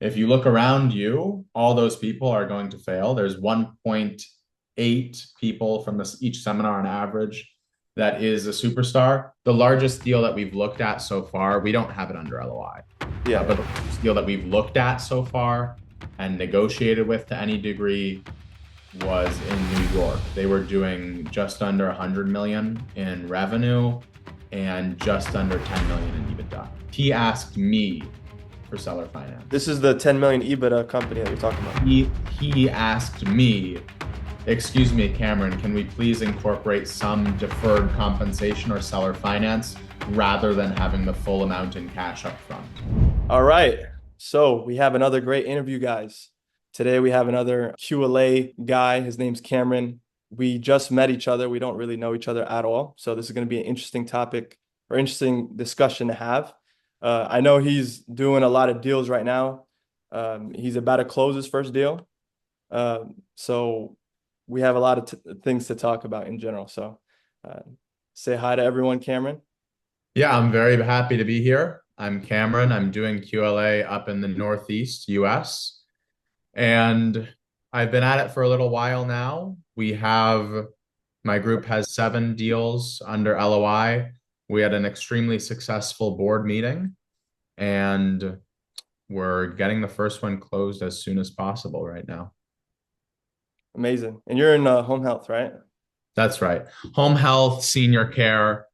If you look around you, all those people are going to fail. There's 1.8 people from each seminar on average that is a superstar. The largest deal that we've looked at so far, we don't have it under LOI, Yeah, but yeah. the largest deal that we've looked at so far and negotiated with to any degree was in New York. They were doing just under 100 million in revenue and just under 10 million in EBITDA. He asked me for seller This finance. is the 10 million EBITDA company that you're talking about. He asked me, "Excuse me, Cameron, can we please incorporate some deferred compensation or seller finance rather than having the full amount in cash up front?" All right. So we have another great interview, guys. Today we have another QLA guy. His name's Cameron. We just met each other. We don't really know each other at all. So this is going to be an interesting topic or interesting discussion to have. I know he's doing a lot of deals right now. He's about to close his first deal. So we have a lot of things to talk about in general. So uh, say hi to everyone, Cameron. Yeah, I'm very happy to be here. I'm Cameron. I'm doing QLA up in the Northeast US. And I've been at it for a little while now. My group has 7 deals under LOI. We had an extremely successful board meeting, and we're getting the first one closed as soon as possible right now. Amazing. And you're in home health, right? That's right. Home health, senior care,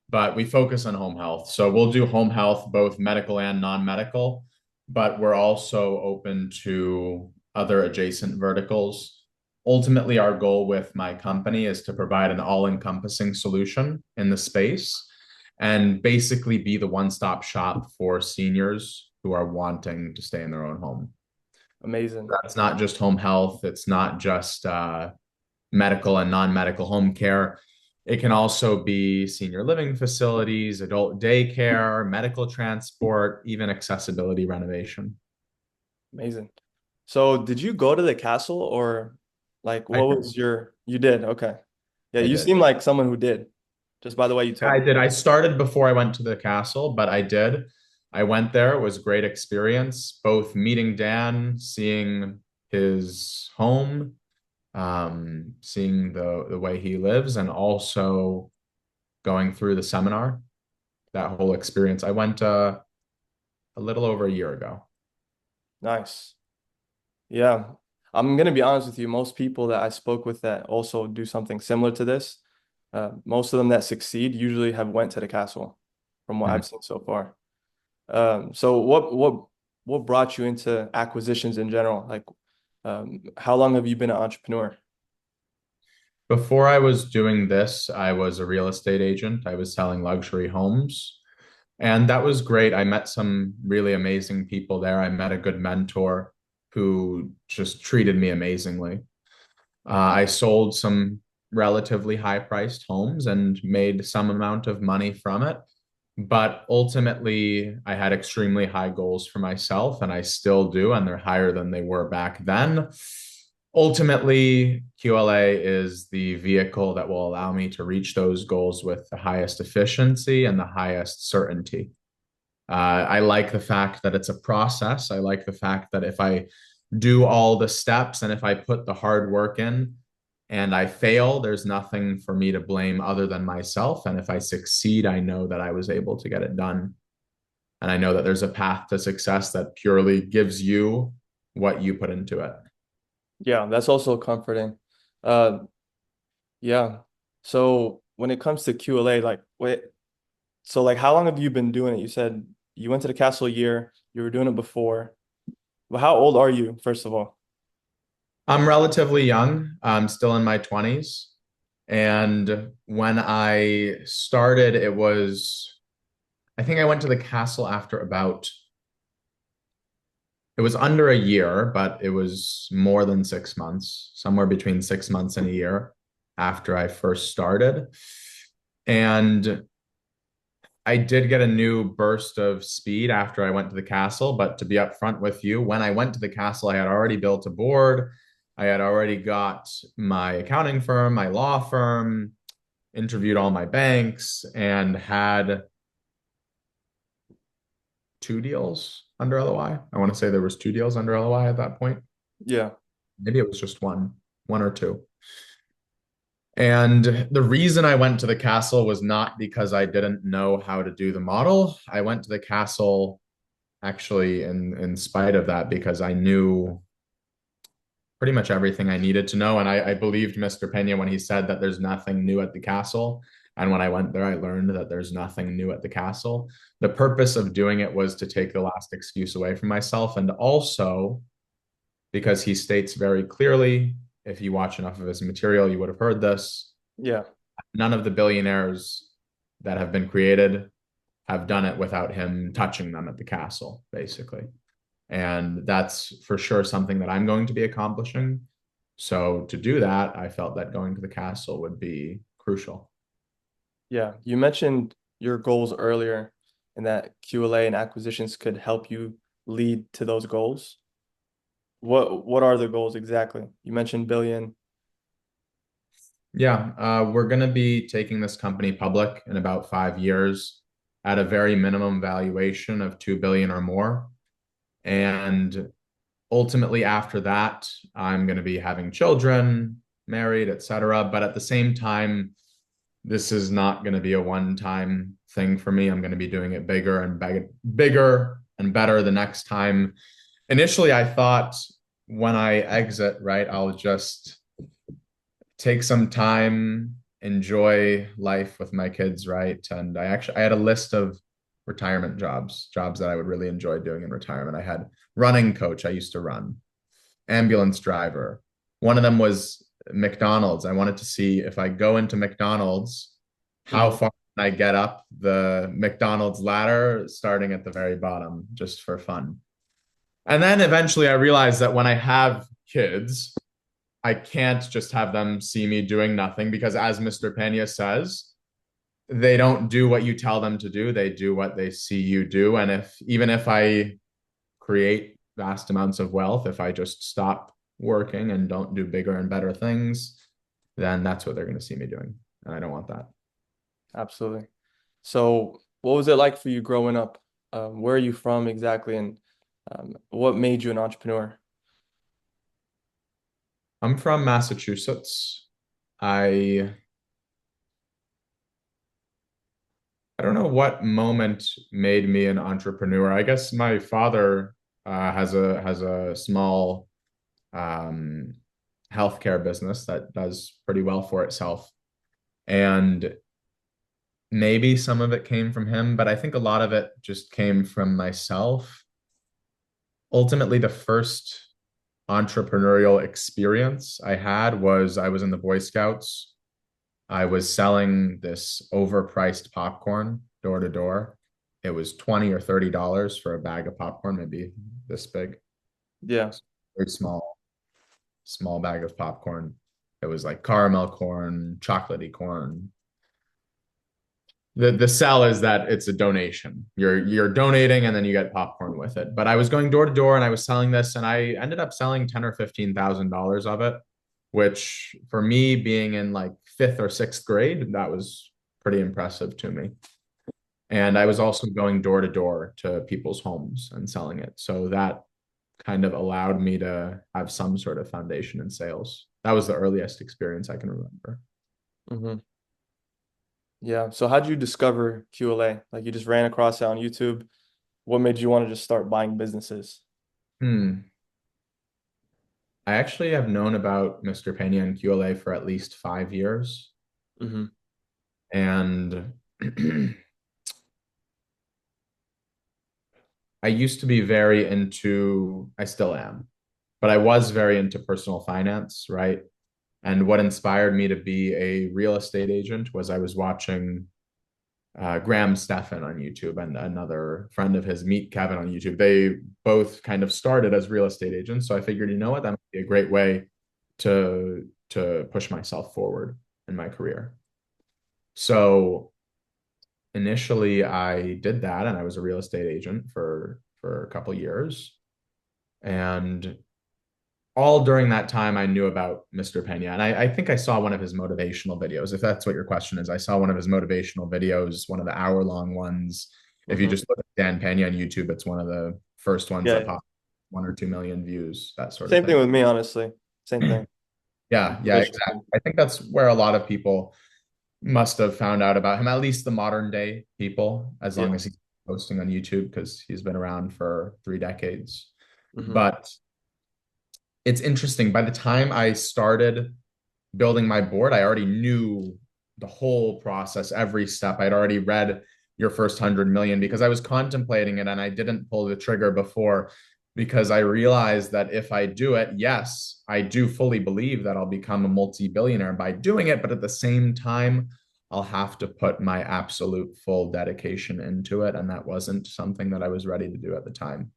but we focus on home health. So we'll do home health, both medical and non-medical, but we're also open to other adjacent verticals. Ultimately, our goal with my company is to provide an all-encompassing solution in the space and basically be the one-stop shop for seniors who are wanting to stay in their own home. Amazing. That's not just home health. It's not just medical and non-medical home care. It can also be senior living facilities, adult daycare, medical transport, even accessibility renovation. Amazing. So did you go to the castle or like I what did. was you did? Okay. Yeah, I you did. seem like someone who did, just by the way you I talk. did. I started before I went to the castle, but I did. I went there. It was a great experience, both meeting Dan, seeing his home, seeing the way he lives, and also going through the seminar. That whole experience. I went a little over a year ago. Nice. Yeah. I'm gonna be honest with you, most people that I spoke with that also do something similar to this, most of them that succeed usually have went to the castle from what Mhm. I've seen so far. So what brought you into acquisitions in general? Like how long have you been an entrepreneur? Before I was doing this, I was a real estate agent. I was selling luxury homes, and that was great. I met some really amazing people there. I met a good mentor who just treated me amazingly. I sold some relatively high-priced homes and made some amount of money from it. But ultimately, I had extremely high goals for myself, and I still do, and they're higher than they were back then. Ultimately, QLA is the vehicle that will allow me to reach those goals with the highest efficiency and the highest certainty. I like the fact that it's a process. I like the fact that if I do all the steps and if I put the hard work in and I fail, there's nothing for me to blame other than myself. And if I succeed, I know that I was able to get it done. And I know that there's a path to success that purely gives you what you put into it. Yeah, that's also comforting. Uh, yeah. So when it comes to QLA, like wait, so like how long have you been doing it? You said you went to the castle a year, you were doing it before. Well, how old are you, first of all? I'm relatively young. I'm still in my 20s. And when I started, I think I went to the castle after it was under a year, but it was more than 6 months, somewhere between 6 months and a year after I first started. And I did get a new burst of speed after I went to the castle, but to be upfront with you, when I went to the castle, I had already built a board. I had already got my accounting firm, my law firm, interviewed all my banks, and had 2 deals under LOI. I want to say there was two deals under LOI at that point. Yeah. Maybe it was just one or two. And the reason I went to the castle was not because I didn't know how to do the model. I went to the castle actually in spite of that because I knew pretty much everything I needed to know. And I believed Mr. Pena when he said that there's nothing new at the castle. And when I went there, I learned that there's nothing new at the castle. The purpose of doing it was to take the last excuse away from myself. And also because he states very clearly, if you watch enough of his material, you would have heard this. Yeah. None of the billionaires that have been created have done it without him touching them at the castle, basically. And that's for sure something that I'm going to be accomplishing. So to do that, I felt that going to the castle would be crucial. Yeah. You mentioned your goals earlier and that QLA and acquisitions could help you lead to those goals. What are the goals exactly? You mentioned billion. Yeah, we're going to be taking this company public in about 5 years at a very minimum valuation of 2 billion or more. And ultimately after that, I'm going to be having children, married, etc. But at the same time, this is not going to be a one-time thing for me. I'm going to be doing it bigger and better the next time. Initially, I thought when I exit, right, I'll just take some time, enjoy life with my kids, right? And I had a list of retirement jobs that I would really enjoy doing in retirement. I had running coach, I used to run, ambulance driver. One of them was McDonald's. I wanted to see if I go into McDonald's, how Mhm. far can I get up the McDonald's ladder, starting at the very bottom, just for fun. And then eventually I realized that when I have kids, I can't just have them see me doing nothing because, as Mr. Pena says, they don't do what you tell them to do. They do what they see you do. And even if I create vast amounts of wealth, if I just stop working and don't do bigger and better things, then that's what they're going to see me doing. And I don't want that. Absolutely. So, what was it like for you growing up? Where are you from exactly, and what made you an entrepreneur? I'm from Massachusetts. I I don't know what moment made me an entrepreneur. I guess my father has a small um, healthcare business that does pretty well for itself, and maybe some of it came from him, but I think a lot of it just came from myself. Ultimately, the first entrepreneurial experience I had was I was in the Boy Scouts. I was selling this overpriced popcorn door to door. It was 20 or $30 for a bag of popcorn, maybe this big. Yeah. Very small bag of popcorn. It was like caramel corn, chocolatey corn. The sell is that it's a donation. You're donating and then you get popcorn with it. But I was going door to door and I was selling this and I ended up selling 10 or $15,000 of it, which for me being in like fifth or sixth grade, that was pretty impressive to me. And I was also going door to door to people's homes and selling it. So that kind of allowed me to have some sort of foundation in sales. That was the earliest experience I can remember. Hmm. Yeah. So, how did you discover QLA? Like, you just ran across it on YouTube. What made you want to just start buying businesses? Hmm. I actually have known about Mr. Pena and QLA for at least 5 years. Hmm. And I used to be very into, I still am, but I was very into personal finance, right? And what inspired me to be a real estate agent was I was watching Graham Stephan on YouTube and another friend of his, Meet Kevin, on YouTube. They both kind of started as real estate agents. So I figured, you know what, that might be a great way to push myself forward in my career. So initially I did that and I was a real estate agent for a couple of years. And all during that time, I knew about Mr. Pena. And I think I saw one of his motivational videos, if that's what your question is. I saw one of his motivational videos, one of the hour long ones. If you Hmm. just look at Dan Pena on YouTube, it's one of the first ones that Yeah. pop 1 or 2 million views, that sort of Same thing thing. with me, honestly. Same thing. Yeah, yeah, exactly. Relationships. I think that's where a lot of people must have found out about him, at least the modern day people, as long Yeah. as he's posting on YouTube, because he's been around for 3 decades. Hmm. But it's interesting. By the time I started building my board, I already knew the whole process, every step. I'd already read Your First 100 Million because I was contemplating it and I didn't pull the trigger before because I realized that if I do it, yes, I do fully believe that I'll become a multi-billionaire by doing it, but at the same time, I'll have to put my absolute full dedication into it. And that wasn't something that I was ready to do at the time.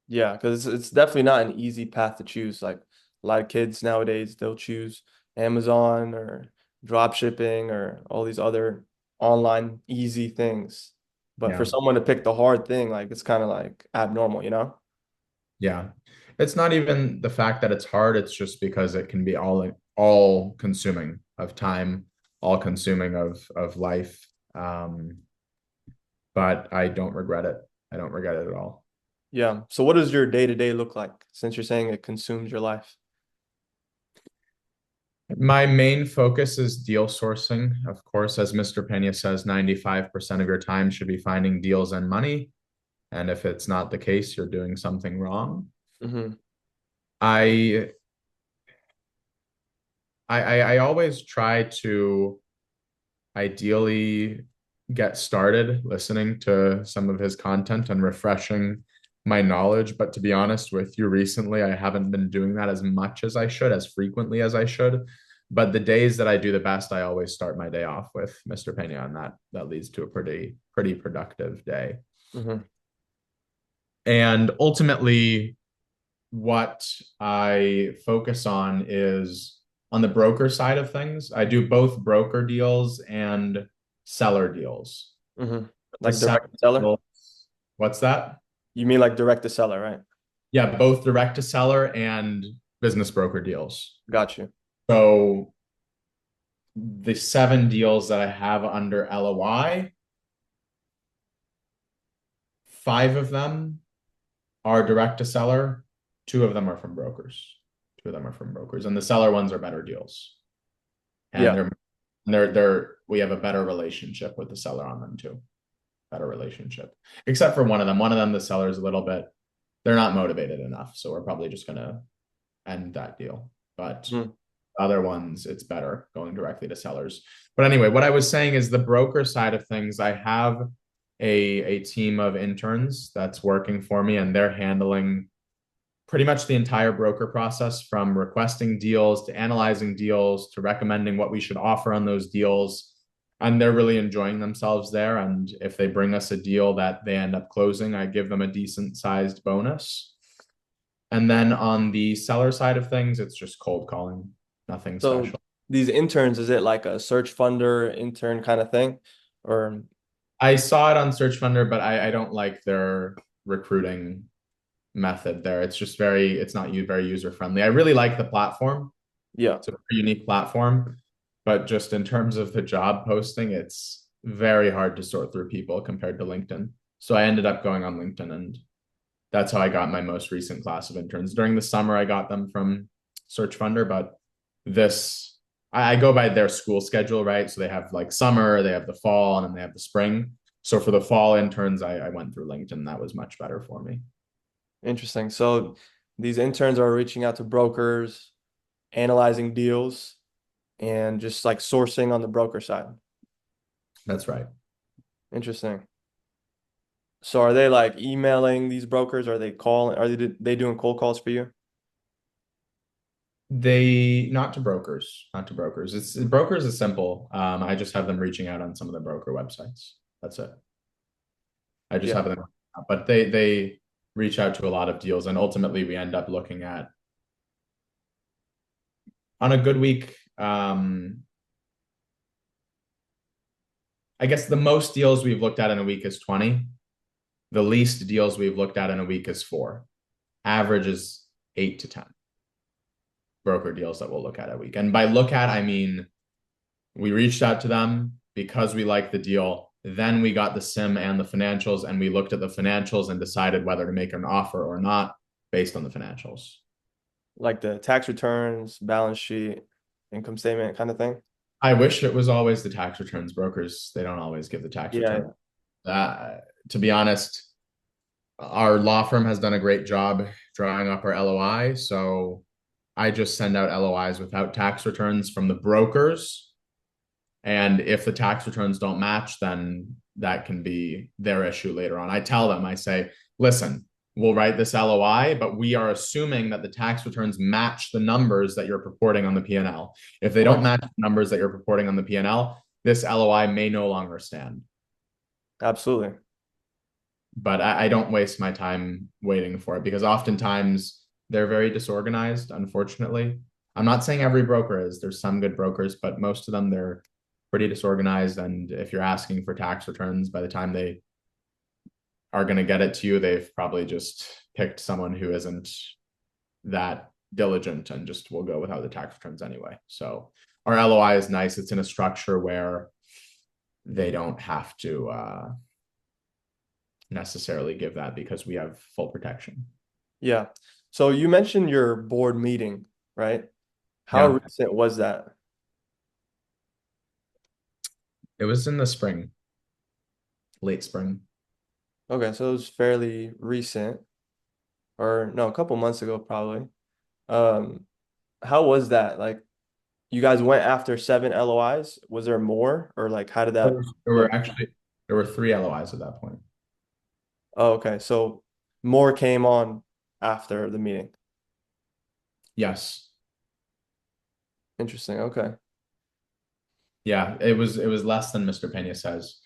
Yeah, because it's definitely not an easy path to choose. Like a lot of kids nowadays, they'll choose Amazon or drop shipping or all these other online easy things. But for Yeah. someone to pick the hard thing, like it's kind of like abnormal, you know? Yeah. It's not even the fact that it's hard, it's just because it can be all consuming of time, all consuming of life. But I don't regret it. I don't regret it at all. Yeah. So what does your day-to-day look like since you're saying it consumes your life? My main focus is deal sourcing. Of course, as Mr. Pena says, 95% of your time should be finding deals and money. And if it's not the case, you're doing something wrong. Hmm. I I always try to ideally get started listening to some of his content and refreshing my knowledge. But to be honest with you, recently I haven't been doing that as much as I should, as frequently as I should. But the days that I do the best, I always start my day off with Mr. Pena, and that leads to a pretty productive day. Hmm. And ultimately, what I focus on is on the broker side of things. I do both broker deals and seller deals. Hmm. The Like seller direct to seller? deals, what's that? You mean like direct to seller, right? Yeah, both direct to seller and business broker deals. Got you. So the 7 deals that I have under LOI, 5 of them are direct to seller, 2 of them are from brokers. 2 of them are from brokers, and the seller ones are better deals. And Yeah. they're we have a better relationship with the seller on them too. Better relationship. Except for one of them. One of them, the seller's a little bit, they're not motivated enough. So we're probably just gonna end that deal. But Mhm. other ones, it's better going directly to sellers. But anyway, what I was saying is the broker side of things, I have a team of interns that's working for me, and they're handling pretty much the entire broker process from requesting deals to analyzing deals to recommending what we should offer on those deals. And they're really enjoying themselves there. And if they bring us a deal that they end up closing, I give them a decent sized bonus. And then on the seller side of things, it's just cold calling, nothing So special. these interns, is it like a search funder intern kind of thing? Or I saw it on Search Funder, but I don't like their recruiting method there. It's just it's not very user friendly. I really like the platform. yeah. It's a pretty unique platform, but just in terms of the job posting, it's very hard to sort through people compared to LinkedIn. So I ended up going on LinkedIn, and that's how I got my most recent class of interns. During the summer, I got them from Search Funder, but this I go by their school schedule, right? So they have like summer, they have the fall, and then they have the spring. So for the fall interns, I went through LinkedIn. That was much better for me. Interesting. So these interns are reaching out to brokers, analyzing deals, and just like sourcing on the broker side. That's right. Interesting. So are they like emailing these brokers? Are they calling? They doing cold calls for you? They not to brokers, not to brokers. It's brokers is simple. I just have them reaching out on some of the broker websites. That's it. I just Yeah. have them, but they reach out to a lot of deals, and ultimately we end up looking at on a good week. I guess the most deals we've looked at in a week is 20. The least deals we've looked at in a week is 4. Average is 8 to 10 broker deals that we'll look at a week. And by look at, I mean we reached out to them because we like the deal. Then we got the sim and the financials, and we looked at the financials and decided whether to make an offer or not based on the financials. Like the tax returns, balance sheet, income statement kind of thing? I wish it was always the tax returns. Brokers, they don't always give the tax return. Yeah. To be honest, our law firm has done a great job drawing up our LOI. So I just send out LOIs without tax returns from the brokers. And if the tax returns don't match, then that can be their issue later on. I tell them, I say, listen, we'll write this LOI, but we are assuming that the tax returns match the numbers that you're purporting on the P&L. If they Of don't course. match the numbers that you're purporting on the P&L, this LOI may no longer stand. Absolutely. But I don't waste my time waiting for it because oftentimes they're very disorganized, unfortunately. I'm not saying every broker is. There's some good brokers, but most of them, they're pretty disorganized. And if you're asking for tax returns, by the time they are going to get it to you, they've probably just picked someone who isn't that diligent and just will go without the tax returns anyway. So our LOI is nice. It's in a structure where they don't have to necessarily give that because we have full protection. Yeah. So you mentioned your board meeting, right? How Yeah, recent was that? it was in the spring, late spring. Okay, so it was fairly recent, or no, a couple months ago probably. Um, how was that? Like you guys went after 7 LOIs? Was there more, or like how did that There were look? actually there were three LOIs at that point. Oh, okay. So more came on after the meeting. Yes. Interesting. Okay. Yeah, it was less than Mr. Pena says.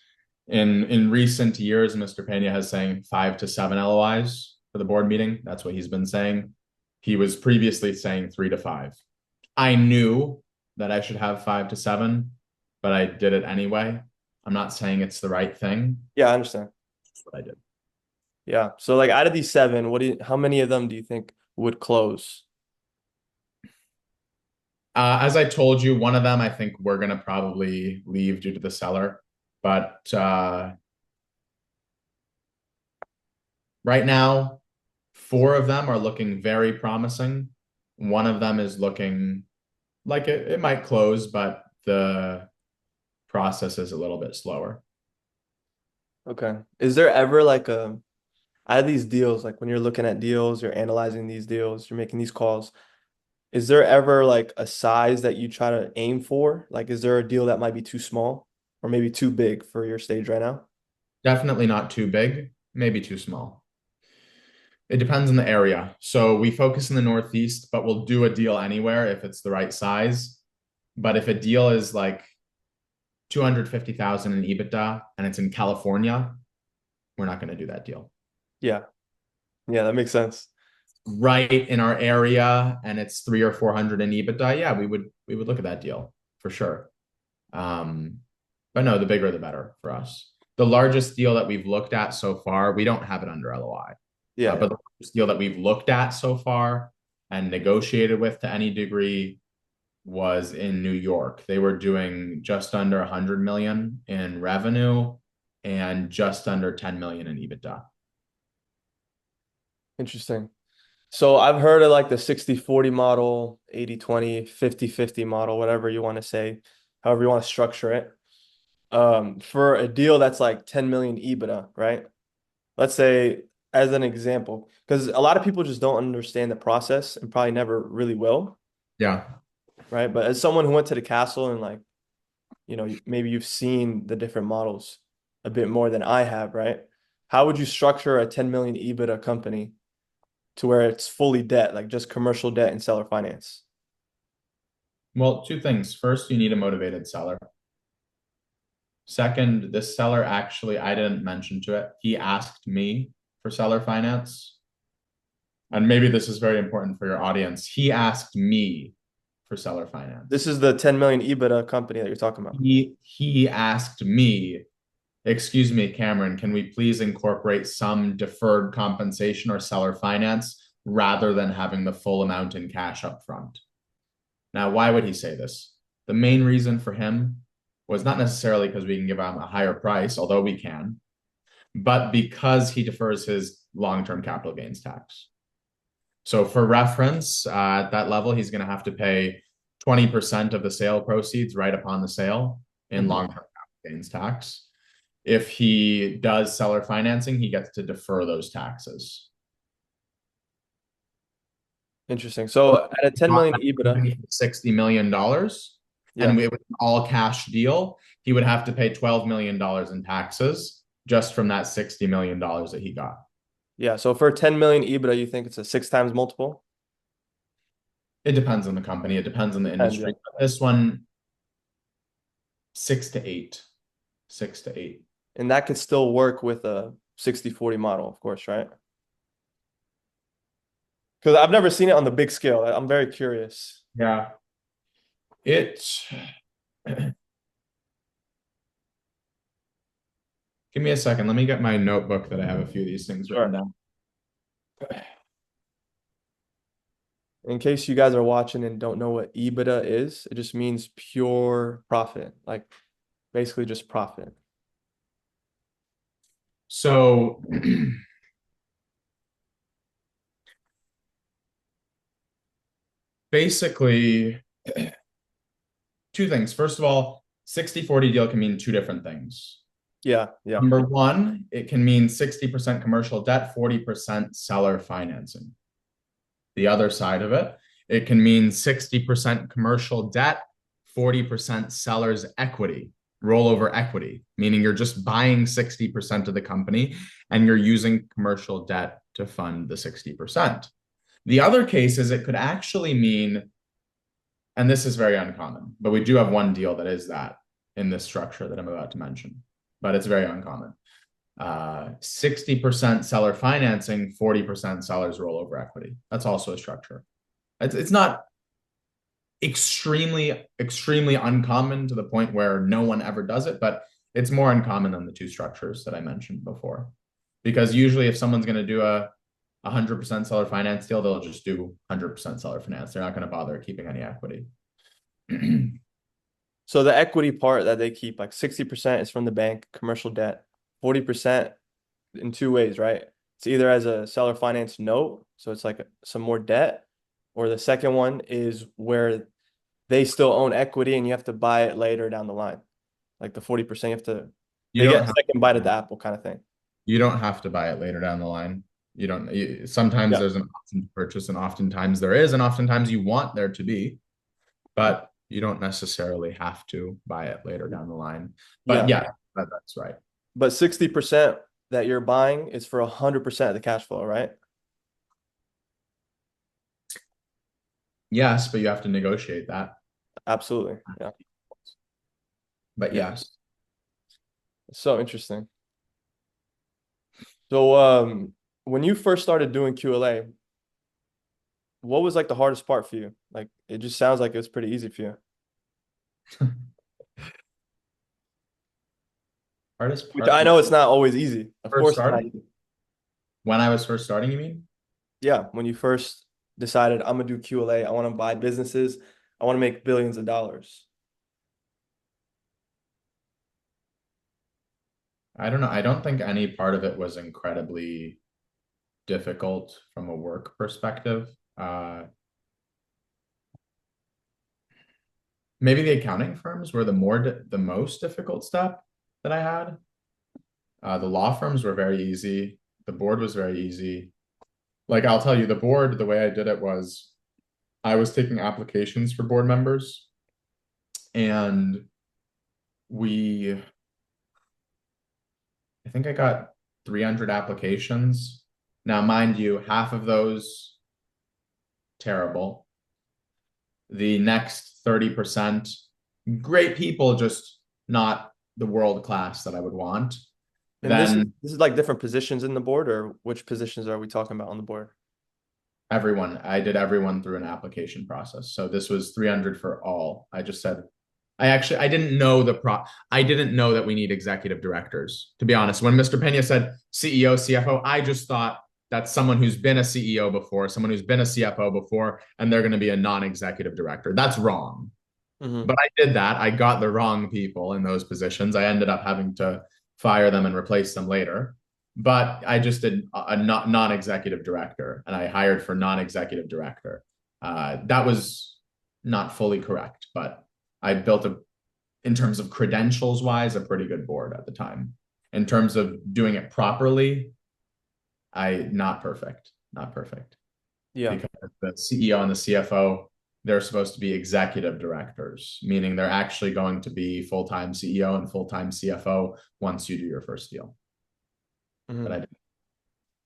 In recent years, Mr. Pena has saying 5 to 7 LOIs for the board meeting. That's what he's been saying. He was previously saying 3 to 5. I knew that I should have 5 to 7, but I did it anyway. I'm not saying it's the right thing. Yeah, I understand. That's what I did. Yeah. So like out of these 7, how many of them do you think would close? As I told you, one of them I think we're gonna probably leave due to the seller, but right now, 4 of them are looking very promising. One of them is looking like it might close, but the process is a little bit slower. Okay. Is there ever like out of these deals, like when you're looking at deals, you're analyzing these deals, you're making these calls, is there ever like a size that you try to aim for? Like, is there a deal that might be too small or maybe too big for your stage right now? Definitely not too big, maybe too small. It depends on the area. So we focus in the Northeast, but we'll do a deal anywhere if it's the right size. But if a deal is like 250,000 in EBITDA and it's in California, we're not going to do that deal. Yeah. Yeah, that makes sense. Right in our area and it's 3 or 400 in EBITDA, yeah, we would look at that deal for sure. Um, but no, the bigger the better for us. The largest deal that we've looked at so far, we don't have it under LOI. Yeah, yeah. But the largest deal that we've looked at so far and negotiated with to any degree was in New York. They were doing just under 100 million in revenue and just under 10 million in EBITDA. Interesting. So I've heard of like the 60/40 model, 80/20, 50/50 model, whatever you want to say, however you want to structure it. For a deal that's like 10 million EBITDA, right? Let's say as an example, because a lot of people just don't understand the process and probably never really will, Yeah. right? But as someone who went to the castle and like, maybe you've seen the different models a bit more than I have, right? How would you structure a 10 million EBITDA company to where it's fully debt, like just commercial debt and seller finance? Well, two things. First, you need a motivated seller. Second, this seller actually, I didn't mention to it. He asked me for seller finance. And maybe this is very important for your audience. He asked me for seller This finance. is the 10 million EBITDA company that you're talking about. He asked me, excuse me, Cameron, can we please incorporate some deferred compensation or seller finance rather than having the full amount in cash up front? Now, why would he say this? The main reason for him was not necessarily because we can give him a higher price, although we can, but because he defers his long-term capital gains tax. So for reference, at that level, he's going to have to pay 20% of the sale proceeds right upon the sale in Mhm. long-term capital gains tax. If he does seller financing, he gets to defer those taxes. Interesting. So at a 10 million EBITDA, $60 million yeah. and it was an all cash deal, he would have to pay $12 million in taxes just from that $60 million that he got. Yeah. So for 10 million EBITDA, you think it's a 6 times multiple? It depends on the company, it depends on the And yeah. industry. But this one, 6 to 8. 6 to 8. And that could still work with a 60/40 model, of course, right? Because I've never seen it on the big scale. I'm very curious. Yeah. It Give me a second. Let me get my notebook that I have a few of these things written Sure. down. In case you guys are watching and don't know what EBITDA is, it just means pure profit, like basically just profit. So basically, two things. First of all, 60/40 deal can mean two different things. Yeah, yeah. Number one, it can mean 60% commercial debt, 40% seller financing. The other side of it, it can mean 60% commercial debt, 40% seller's equity, rollover equity, meaning you're just buying 60% of the company and you're using commercial debt to fund the 60%. The other case is it could actually mean, and this is very uncommon, but we do have one deal that is that in this structure that I'm about to mention, but it's very uncommon. 60% seller financing, 40% seller's rollover equity. That's also a structure. It's not extremely uncommon to the point where no one ever does it, but it's more uncommon than the two structures that I mentioned before. Because usually if someone's going to do a 100% seller finance deal, they'll just do 100% seller finance. They're not going to bother keeping any equity. So the equity part that they keep, like 60% is from the bank, commercial debt, 40% in two ways, right? It's either as a seller finance note, so it's like some more debt, or the second one is where they still own equity and you have to buy it later down the line. Like the 40%, you have to, You they don't get a have second bite at the apple kind of thing. you don't have to buy it later down the line. You don't. Sometimes Yeah. there's an option to purchase, and oftentimes there is, and oftentimes you want there to be, but you don't necessarily have to buy it later down the line. But Yeah. yeah, that's right. But 60% that you're buying is for 100% of the cash flow, right? Yes, but you have to negotiate that. Absolutely. Yeah. But Yeah. yes. It's so interesting. So when you first started doing QLA, what was like the hardest part for you? Like it just sounds like it was pretty easy for you. Hardest Which part I when know it's not always easy. I Of first course it's not started? easy. When I was first starting, you mean? Yeah, when you first decided I'm gonna do QLA, I want to buy businesses, I want to make billions of dollars. I don't know. I don't think any part of it was incredibly difficult from a work perspective. Maybe the accounting firms were the most difficult step that I had. The law firms were very easy. The board was very easy. Like I'll tell you, the board, the way I did it was I was taking applications for board members and we I think I got 300 applications. Now, mind you, half of those terrible. The next 30%, great people, just not the world class that I would want. And this is Then this is like different positions in the board, or which positions are we talking about on the board? I did everyone through an application process. So this was 300 for all. I just said, I didn't know I didn't know that we need executive directors. To be honest, when Mr. Pena said CEO, CFO, I just thought that's someone who's been a CEO before, someone who's been a CFO before, and they're going to be a non-executive director. That's wrong. Hmm. But I did that. I got the wrong people in those positions. I ended up having to fire them and replace them later. But I just did a non-executive director, and I hired for non-executive director. That was not fully correct, but I built in terms of credentials wise, a pretty good board at the time. In terms of doing it properly, not perfect, not perfect, Yeah. because the CEO and the CFO, they're supposed to be executive directors, meaning they're actually going to be full-time CEO and full-time CFO once you do your first deal. But Hmm. I did.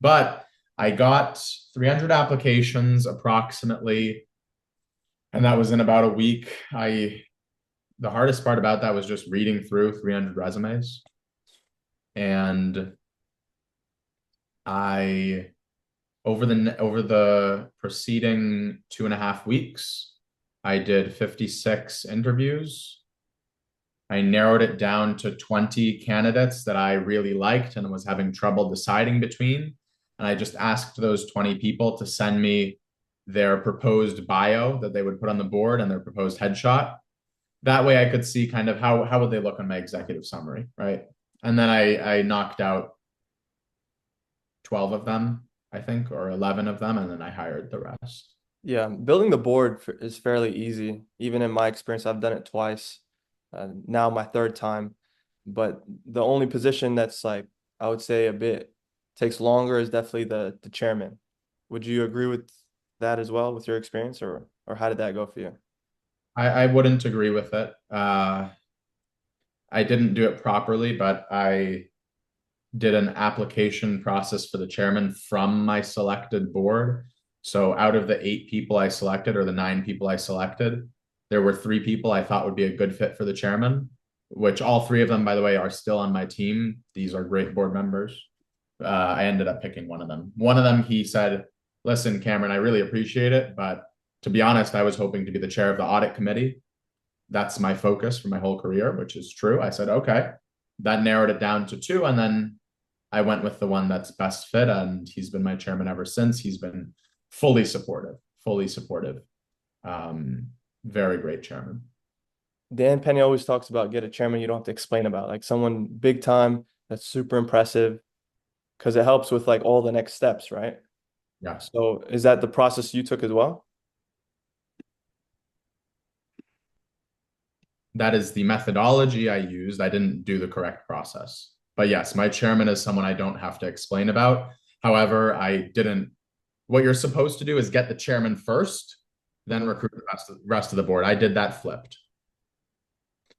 But I got 300 applications approximately, and that was in about a week. The hardest part about that was just reading through 300 resumes. And I over the preceding 2.5 weeks, I did 56 interviews. I narrowed it down to 20 candidates that I really liked and was having trouble deciding between. And I just asked those 20 people to send me their proposed bio that they would put on the board and their proposed headshot. That way I could see kind of how would they look on my executive summary, right? And then I knocked out 12 of them, I think, or 11 of them, and then I hired the rest. Yeah. Building the board is fairly easy. Even in my experience, I've done it twice. Now my third time. But the only position that's like, I would say a bit takes longer is definitely the chairman. Would you agree with that as well with your experience, or how did that go for you? I wouldn't agree with it. I didn't do it properly, but I did an application process for the chairman from my selected board. So out of the 8 people I selected, or the 9 people I selected, there were 3 people I thought would be a good fit for the chairman, which all 3 of them, by the way, are still on my team. These are great board members. I ended up picking one of them. One of them, he said, listen, Cameron, I really appreciate it, but to be honest, I was hoping to be the chair of the audit committee. That's my focus for my whole career, which is true. I said, okay. That narrowed it down to 2. And then I went with the one that's best fit, and he's been my chairman ever since. He's been fully supportive, fully supportive. Um, Very great chairman. Dan Penny always talks about get a chairman you don't have to explain about, like someone big time that's super impressive because it helps with like all the next steps, right? Yeah, So is that the process you took as well? that is the methodology I used. I didn't do the correct process. But yes, my chairman is someone I don't have to explain about. However, I didn't. What you're supposed to do is get the chairman first, then Mhm. recruit the rest of the board. I did that flipped.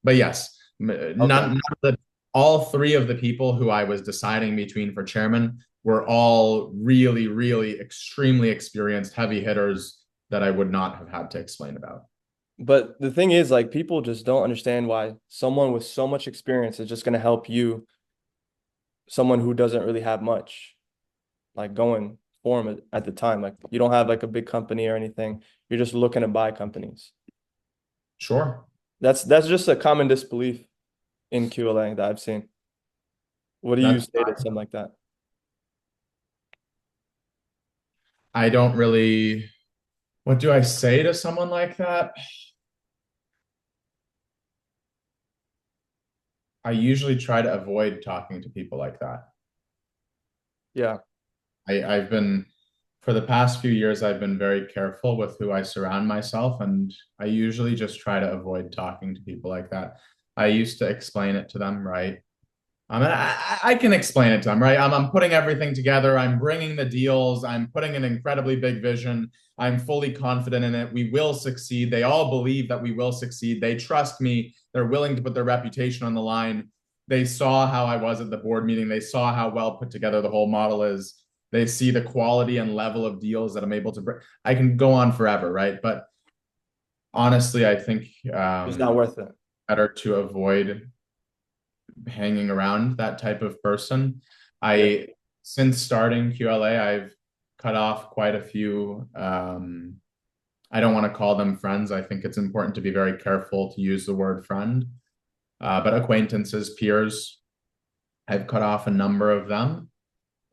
But yes, Okay. none of the all 3 of the people who I was deciding between for chairman were all really, really extremely experienced heavy hitters that I would not have had to explain about. But the thing is, like, people just don't understand why someone with so much experience is just going to help you, someone who doesn't really have much, like, going for him at the time. Like, you don't have like a big company or anything. You're just looking to buy companies. Sure. That's just a common disbelief in QLA that I've seen. What do you That's say to something like that? I don't really what do I say to someone like that? I usually try to avoid talking to people like that. Yeah. I've been for the past few years, I've been very careful with who I surround myself, and I usually just try to avoid talking to people like that. I used to explain it to them, right? I can explain it to them, right? I'm putting everything together. I'm bringing the deals. I'm putting an incredibly big vision. I'm fully confident in it. We will succeed. They all believe that we will succeed. They trust me. They're willing to put their reputation on the line. They saw how I was at the board meeting. They saw how well put together the whole model is. They see the quality and level of deals that I'm able to bring. I can go on forever, right? But honestly, I think It's not worth it. better to avoid hanging around that type of person. Yeah. I since starting QLA, I've cut off quite a few. I don't want to call them friends. I think it's important to be very careful to use the word friend. But acquaintances, peers, I've cut off a number of them,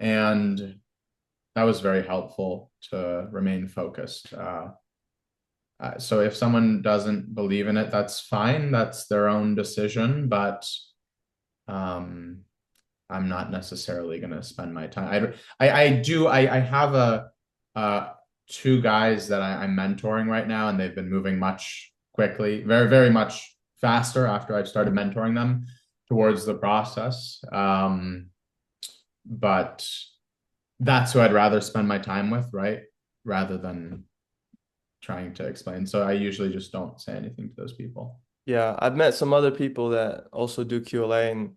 and that was very helpful to remain focused. So if someone doesn't believe in it, that's fine. That's their own decision. But um, I'm not necessarily going to spend my time. I have uh, two guys that I'm mentoring right now, and they've been moving much quickly, very much faster after I've started mentoring them towards the process. But that's who I'd rather spend my time with, right? Rather than trying to explain. So I usually just don't say anything to those people. Yeah, I've met some other people that also do QLA and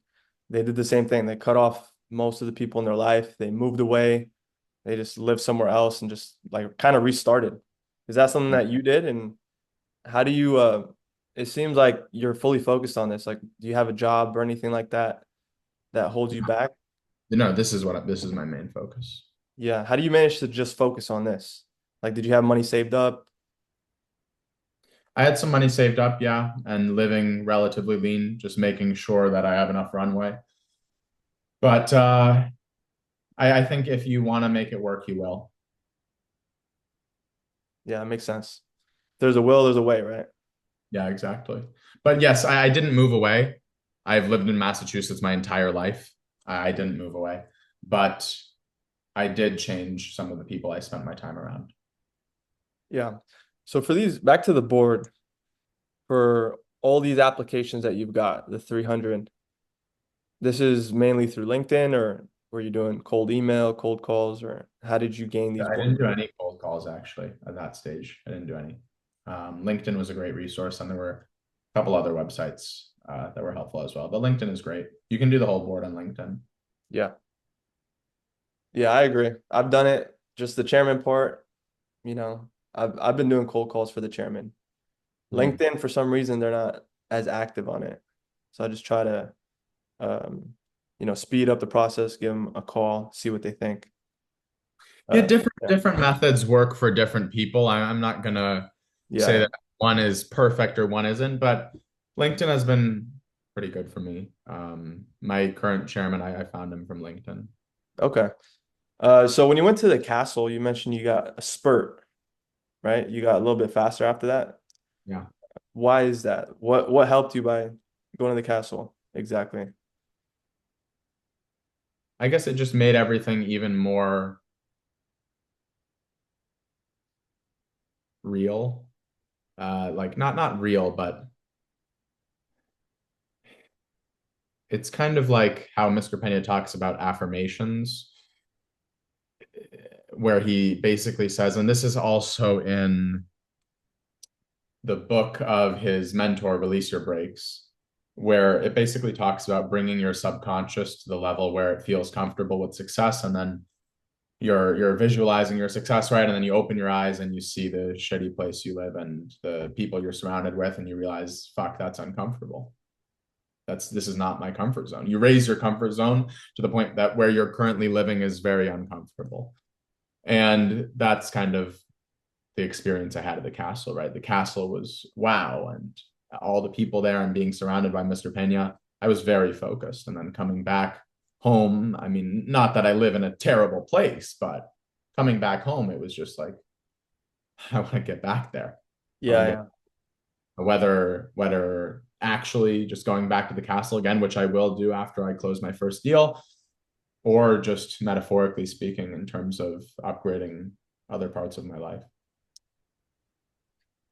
they did the same thing. They cut off most of the people in their life. They moved away. They just lived somewhere else and just like kind of restarted. Is that something that you did? And how do you it seems like you're fully focused on this. Like, do you have a job or anything like that that holds you back? No, this is my main focus. Yeah. How do you manage to just focus on this? Like, did you have money saved up? I had some money saved up, yeah, and living relatively lean, just making sure that I have enough runway. But I think if you want to make it work, you will. Yeah, it makes sense. There's a will, there's a way, right? Yeah, exactly. But yes, I didn't move away. I've lived in Massachusetts my entire life. I didn't move away, but I did change some of the people I spent my time around. Yeah. So for these, back to the board, for all these applications that you've got, the 300, this is mainly through LinkedIn, or were you doing cold email, cold calls, or how did you gain these I board? didn't do any cold calls actually at that stage. I didn't do any. LinkedIn was a great resource, and there were a couple other websites that were helpful as well. But LinkedIn is great. You can do the whole board on LinkedIn. Yeah. Yeah, I agree. I've done it. Just the chairman part, I've been doing cold calls for the chairman. Hmm. LinkedIn, for some reason, they're not as active on it. So I just try to um, speed up the process, give them a call, see what they think. Yeah, Uh, yeah. different methods work for different people. I'm not gonna say Yeah. that one is perfect or one isn't, but LinkedIn has been pretty good for me. My current chairman, I found him from LinkedIn. Okay. So when you went to the castle, you mentioned you got a spurt, right? You got a little bit faster after that. Yeah. Why is that? What helped you by going to the castle? Exactly. I guess it just made everything even more real. Like not real, but it's kind of like how Mr. Pena talks about affirmations, where he basically says, and this is also in the book of his mentor, Release Your Breaks, where it basically talks about bringing your subconscious to the level where it feels comfortable with success, and then you're visualizing your success, right? And then you open your eyes and you see the shitty place you live and the people you're surrounded with, and you realize, fuck, that's uncomfortable. This is not my comfort zone. You raise your comfort zone to the point that where you're currently living is very uncomfortable. And that's kind of the experience I had at the castle, right? The castle was wow. And all the people there and being surrounded by Mr. Pena, I was very focused. And then coming back home, I mean, not that I live in a terrible place, but coming back home, it was just like, I want to get back there. I want Yeah, to get yeah. whether actually just going back to the castle again, which I will do after I close my first deal, or just metaphorically speaking in terms of upgrading other parts of my life.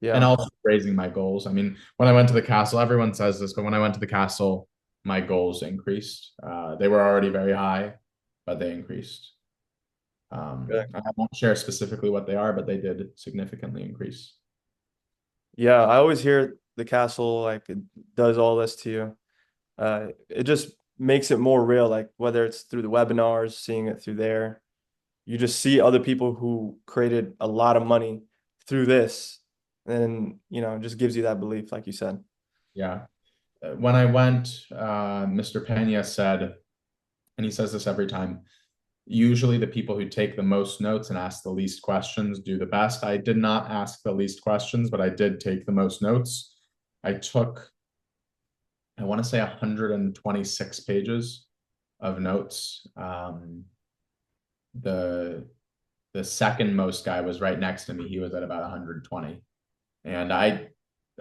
And Yeah. also raising my goals. I mean, when I went to the castle, everyone says this, but when I went to the castle, my goals increased. They were already very high, but they increased. Good. I won't share specifically what they are, but they did significantly increase. Yeah, I always hear the castle like it does all this to you. It just makes it more real, like whether it's through the webinars, seeing it through there. You just see other people who created a lot of money through this, and it just gives you that belief, like you said. Yeah. When I went, Mr. Pena said, and he says this every time, usually the people who take the most notes and ask the least questions do the best. I did not ask the least questions, but I did take the most notes. I took, I want to say 126 pages of notes. The the second most guy was right next to me. He was at about 120. And I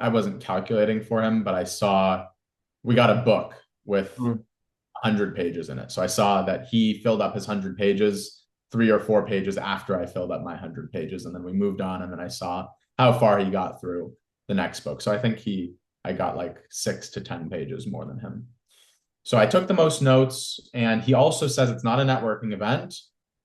wasn't calculating for him, but I saw we got a book with Mm. 100 pages in it. So I saw that he filled up his 100 pages 3 or 4 pages after I filled up my 100 pages. And then we moved on. And then I saw how far he got through the next book. So I think I got like 6 to 10 pages more than him. So I took the most notes. And he also says it's not a networking event.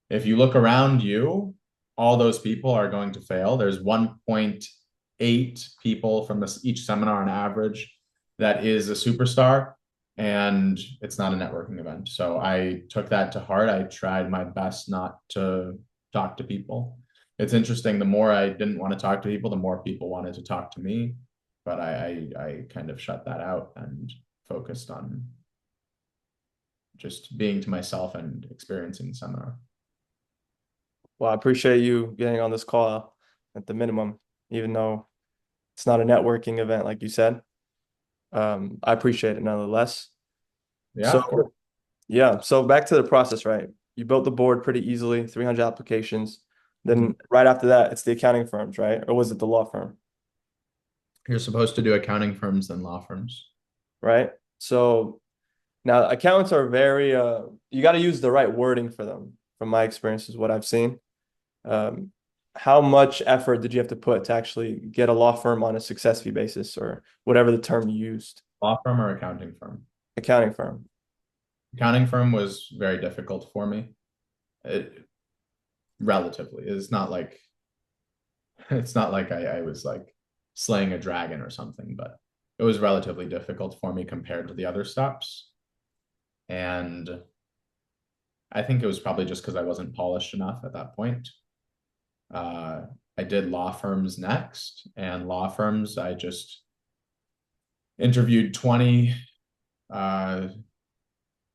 If you look around you, all those people are going to fail. There's 1.8 people from each seminar on average that is a superstar, and it's not a networking event. So I took that to heart. I tried my best not to talk to people. It's interesting. The more I didn't want to talk to people, the more people wanted to talk to me. But I kind of shut that out and focused on just being to myself and experiencing the seminar. Well, I appreciate you getting on this call at the minimum, even though it's not a networking event, like you said. I appreciate it nonetheless. Yeah, of course. So, yeah. So back to the process, right? You built the board pretty easily, 300 applications. Mhm. Then right after that, it's the accounting firms, right? Or was it the law firm, You're supposed to do accounting firms and law firms. right? So now accountants are very, you got to use the right wording for them, from my experience, is what I've seen. Um, how much effort did you have to put to actually get a law firm on a success fee basis or whatever the term you used? Law firm or accounting firm? Accounting firm. Accounting firm was very difficult for me. It, relatively. It's not like I was like slaying a dragon or something, but it was relatively difficult for me compared to the other steps. And I think it was probably just because I wasn't polished enough at that point. Uh, I did law firms next, and law firms, I just interviewed 20 uh,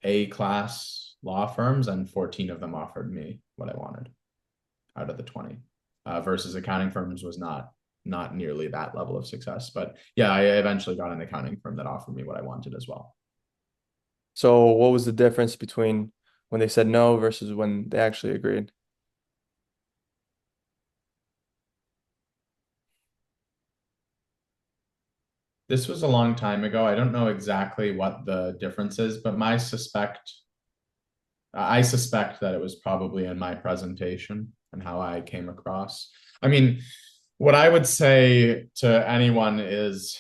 A class law firms, and 14 of them offered me what I wanted out of the 20. Versus accounting firms was not nearly that level of success. But yeah, I eventually got an accounting firm that offered me what I wanted as well. So what was the difference between when they said no versus when they actually agreed? This was a long time ago. I don't know exactly what the difference is, but I suspect that it was probably in my presentation and how I came across. I mean, what I would say to anyone is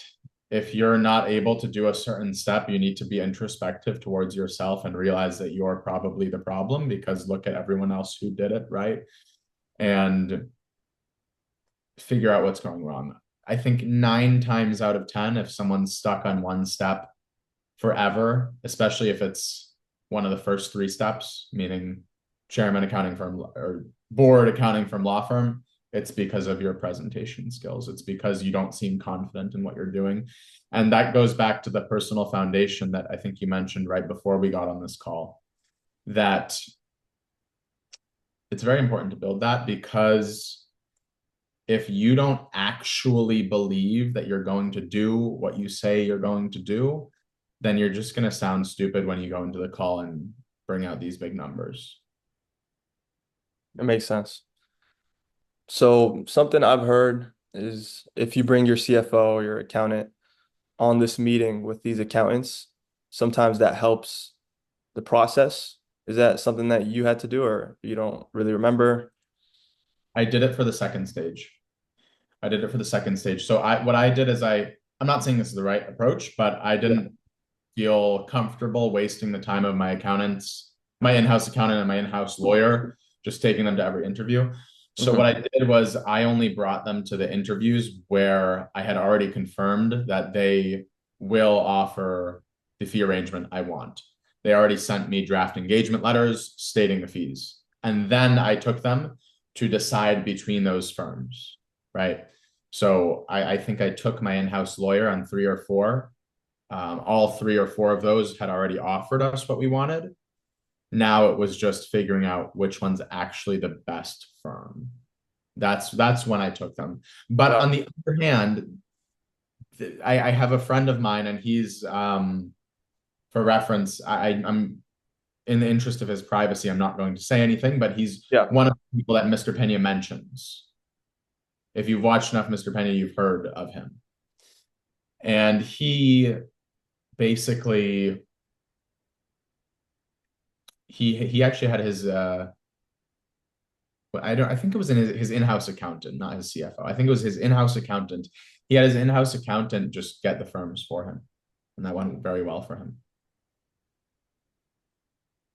if you're not able to do a certain step, you need to be introspective towards yourself and realize that you're probably the problem because look at everyone else who did it, right? And figure out what's going wrong. I think 9 times out of 10, if someone's stuck on one step forever, especially if it's one of the first 3 steps, meaning chairman accounting firm or board accounting firm law firm, it's because of your presentation skills. It's because you don't seem confident in what you're doing. And that goes back to the personal foundation that I think you mentioned right before we got on this call, that it's very important to build that because if you don't actually believe that you're going to do what you say you're going to do, then you're just going to sound stupid when you go into the call and bring out these big numbers. It makes sense. So something I've heard is if you bring your CFO or your accountant on this meeting with these accountants, sometimes that helps the process. Is that something that you had to do or you don't really remember? I did it for the second stage. I did it for the second stage. So what I did is I'm not saying this is the right approach, but I Yeah. didn't feel comfortable wasting the time of my accountants, my in-house accountant and my in-house lawyer, just taking them to every interview. So Mhm. what I did was I only brought them to the interviews where I had already confirmed that they will offer the fee arrangement I want. They already sent me draft engagement letters stating the fees. And then I took them to decide between those firms, right? So I think I took my in-house lawyer on 3 or 4. All 3 or 4 of those had already offered us what we wanted. Now it was just figuring out which one's actually the best firm. That's when I took them. But Wow. on the other hand, I have a friend of mine, and he's for reference. I'm in the interest of his privacy. I'm not going to say anything, but he's Yeah. one of the people that Mr. Pena mentions If you've watched enough Mr. Penny, you've heard of him. And he basically he actually had his I think it was in his in-house accountant, not his CFO. I think it was his in-house accountant. He had his in-house accountant just get the firms for him, and that went very well for him.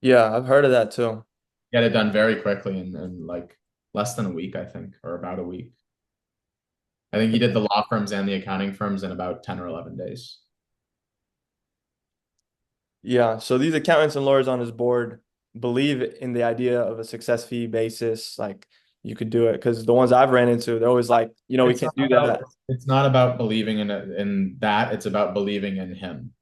Yeah, I've heard of that too. Get it done very quickly in like less than a week, I think, or about a week. I think he did the law firms and the accounting firms in about 10 or 11 days. Yeah, so these accountants and lawyers on his board believe in the idea of a success fee basis, like you could do it. Because the ones I've ran into, they're always like, we It's not can't do about that. it's not about believing in that, it's about believing in him.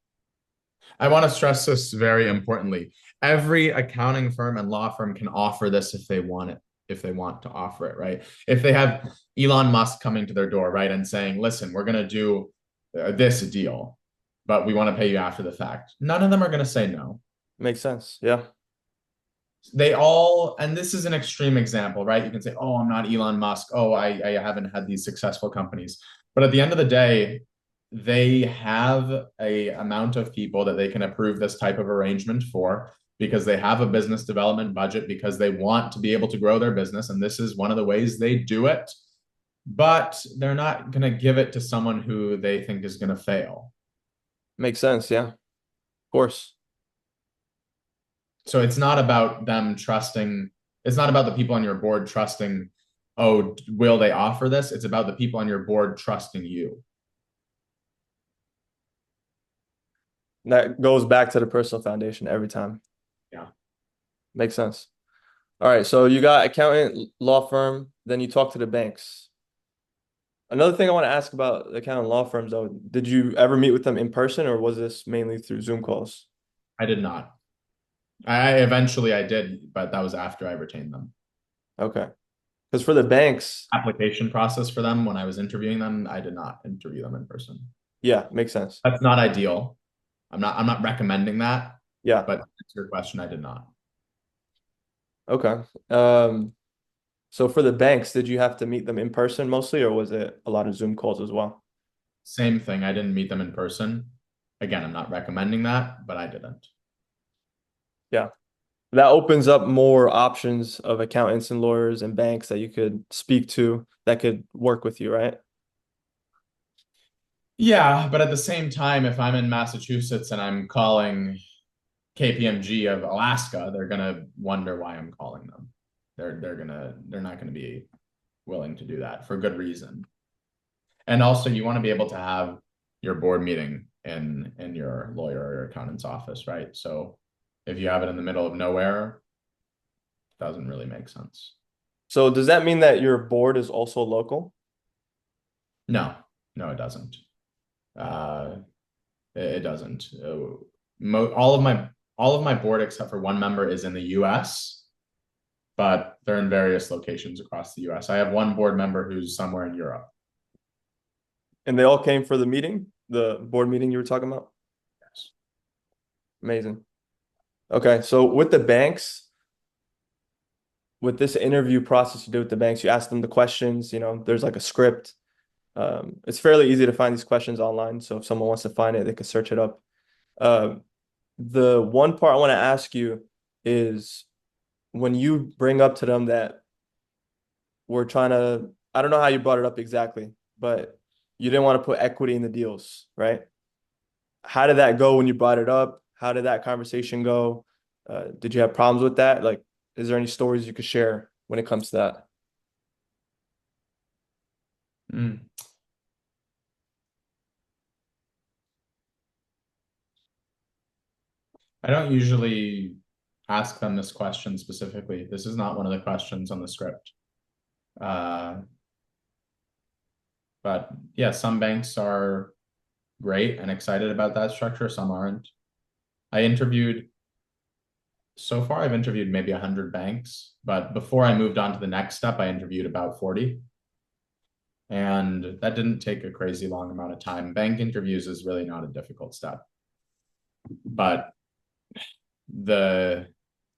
I want to stress this very importantly. Every accounting firm and law firm can offer this if they want it, if they want to offer it, right? If they have Elon Musk coming to their door, right, and saying, listen, we're going to do this deal, but we want to pay you after the fact. None of them are going to say no. Makes sense. Yeah, They all, and this is an extreme example, right? You can say, oh, I'm not Elon Musk. Oh, I haven't had these successful companies. But at the end of the day, they have a amount of people that they can approve this type of arrangement for because they have a business development budget because they want to be able to grow their business. And this is one of the ways they do it. But they're not going to give it to someone who they think is going to fail. makes sense. Yeah, of course. So it's not about them trusting, it's not about the people on your board trusting, oh, will they offer this? It's about the people on your board trusting you. That goes back to the personal foundation every time. Yeah. Makes sense. All right, so you got accountant, law firm, then you talk to the banks. Another thing I want to ask about the accountant law firms, though, did you ever meet with them in person or was this mainly through Zoom calls? I did not. I did, but that was after I retained them. Okay. Because for the banks, Application process for them when I was interviewing them, I did not interview them in person. yeah, makes sense. That's not ideal. I'm not recommending that, Yeah. but to answer your question, I did not. Okay. So for the banks, did you have to meet them in person mostly, or was it a lot of Zoom calls as well? Same thing. I didn't meet them in person. Again, I'm not recommending that, but I didn't. Yeah. That opens up more options of accountants and lawyers and banks that you could speak to that could work with you, right? Yeah, but at the same time, if I'm in Massachusetts and I'm calling KPMG of Alaska, they're gonna wonder why I'm calling them. They're not gonna be willing to do that for good reason. And also, you want to be able to have your board meeting in your lawyer or your accountant's office, right? So if you have it in the middle of nowhere, it doesn't really make sense. So does that mean that your board is also local? No, no, it doesn't. Uh, it doesn't. All of my board except for one member is in the U.S., but they're in various locations across the U.S. I have one board member who's somewhere in Europe. And they all came for the meeting, the board meeting you were talking about? Yes. Amazing. Okay, so with the banks, with this interview process you do with the banks, you ask them the questions, there's like a script. It's fairly easy to find these questions online. So if someone wants to find it, they can search it up. Uh, the one part I want to ask you is when you bring up to them that we're trying to, I don't know how you brought it up exactly, but you didn't want to put equity in the deals, right? How did that go when you brought it up? How did that conversation go? Did you have problems with that? Like, is there any stories you could share when it comes to that? Mm. I don't usually ask them this question specifically. This is not one of the questions on the script. Uh, but yeah, some banks are great and excited about that structure. Some aren't. I interviewed, so far, I've interviewed maybe 100 banks, but before I moved on to the next step, I interviewed about 40. And that didn't take a crazy long amount of time. Bank interviews is really not a difficult step. But the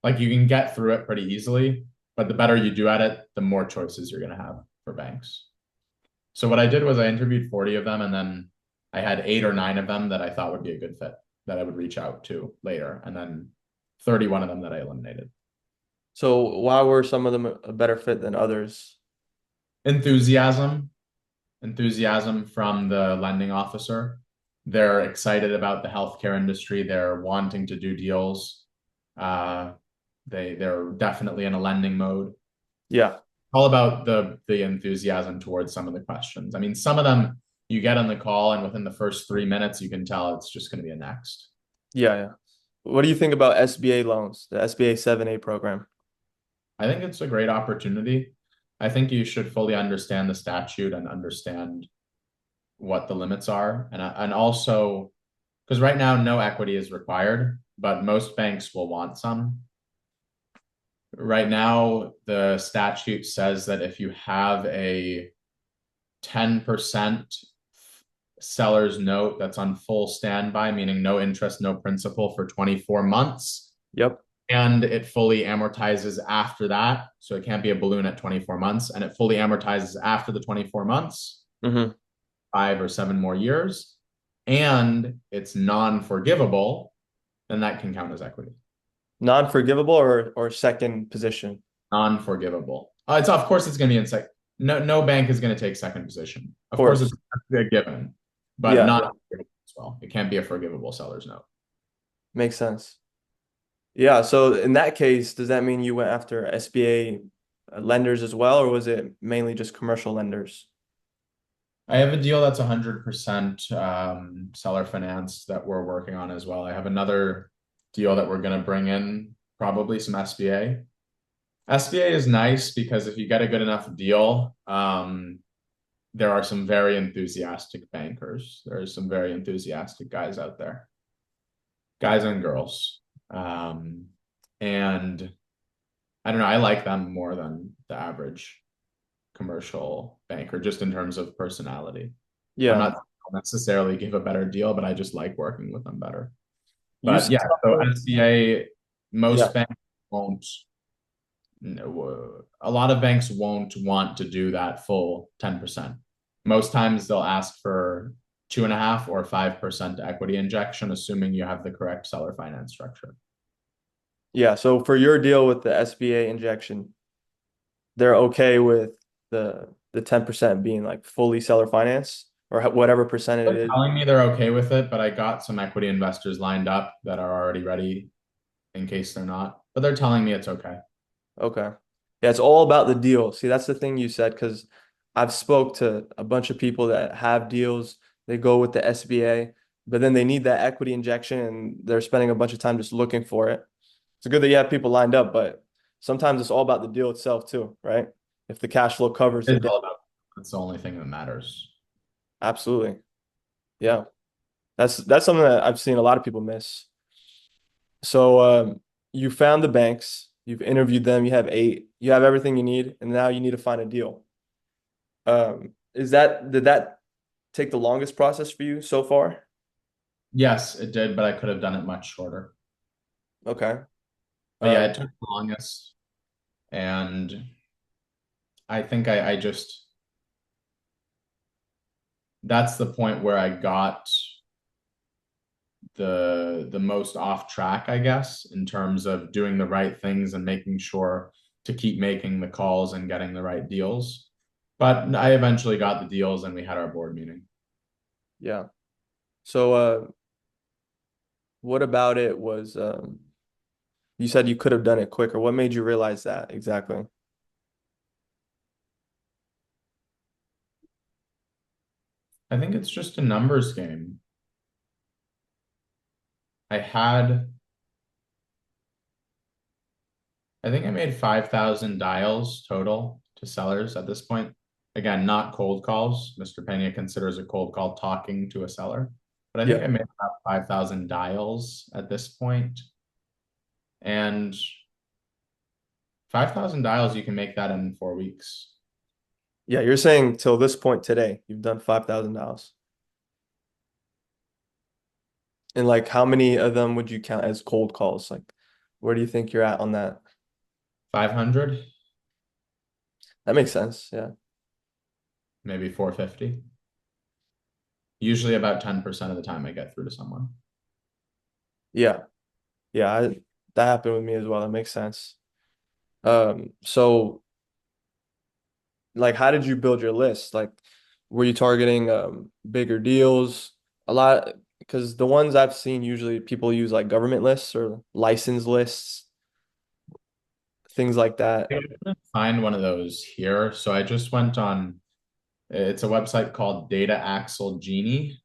like you can get through it pretty easily, but the better you do at it, the more choices you're going to have for banks. So what I did was I interviewed 40 of them, and then I had 8 or 9 of them that I thought would be a good fit that I would reach out to later, and then 31 of them that I eliminated. So why were some of them a better fit than others? Enthusiasm, enthusiasm from the lending officer. They're excited about the healthcare industry. They're wanting to do deals. Uh, they're definitely in a lending mode. Yeah. All about the enthusiasm towards some of the questions. I mean, some of them you get on the call, and within the first 3 minutes, you can tell it's just going to be a next. Yeah, yeah. What do you think about SBA loans, the SBA 7A program? I think it's a great opportunity. I think you should fully understand the statute and understand what the limits are, and also because right now no equity is required, but most banks will want some. Right now, the statute says that if you have a 10% seller's note that's on full standby, meaning no interest, no principal for 24 months, Yep. and it fully amortizes after that. So it can't be a balloon at 24 months, and it fully amortizes after the 24 months, Mm-hmm. 5 or 7 more years, and it's non-forgivable, then that can count as equity. Non-forgivable or second position? Non-forgivable. It's of course it's going to be in second. No bank is going to take second position. Of Of course, it's course. a given, but Yeah, not yeah. as well. It can't be a forgivable seller's note. Makes sense. Yeah, so in that case, does that mean you went after SBA lenders as well, or was it mainly just commercial lenders? I have a deal that's 100% seller finance that we're working on as well. I have another deal that we're going to bring in, probably some SBA. SBA is nice because if you get a good enough deal, there are some very enthusiastic bankers. There are some very enthusiastic guys out there, guys and girls. Um, and I don't know, I like them more than the average commercial banker, just in terms of personality. I'm Yeah. not necessarily give a better deal, but I just like working with them better. You But said yeah, so something. SBA, Yeah. most banks won't, a lot of banks won't want to do that full 10%. Most times they'll ask for 2.5 or 5% equity injection, assuming you have the correct seller finance structure. Yeah. So for your deal with the SBA injection, they're okay with the 10% being like fully seller finance or whatever percent it They're is. telling me they're okay with it, but I got some equity investors lined up that are already ready in case they're not. But they're telling me it's okay. Okay. Yeah, it's all about the deal. See, that's the thing you said, because I've spoke to a bunch of people that have deals. They go with the SBA, but then they need that equity injection and they're spending a bunch of time just looking for it. It's good that you have people lined up, but sometimes it's all about the deal itself too, right? If the cash flow covers the It's debt. all about that's the only thing that matters. Absolutely. Yeah. That's something that I've seen a lot of people miss. So you found the banks, you've interviewed them, you have 8, you have everything you need, and now you need to find a deal. Did that take the longest process for you so far? Yes, it did, but I could have done it much shorter. Okay. But yeah, Um, it took the longest. And I think I just that's the point where I got the most off track, I guess, in terms of doing the right things and making sure to keep making the calls and getting the right deals. But I eventually got the deals and we had our board meeting. yeah. So what about it was you said you could have done it quicker. What made you realize that exactly? I think it's just a numbers game. I had, I think I made 5,000 dials total to sellers at this point. Again, not cold calls. Mr. Pena considers a cold call talking to a seller. But I think Yeah. I made about 5,000 dials at this point. And 5,000 dials, you can make that in 4 weeks. Yeah, you're saying till this point today, you've done $5,000. And like how many of them would you count as cold calls? Like where do you think you're at on that? 500. That makes sense. Yeah. maybe 450. Usually about 10% of the time I get through to someone. Yeah. Yeah, that happened with me as well. That makes sense. So like how did you build your list? Like were you targeting bigger deals? A lot because the ones I've seen usually people use like government lists or license lists, things like I that. couldn't find one of those here, so I just went on. It's a website called Data Axle Genie.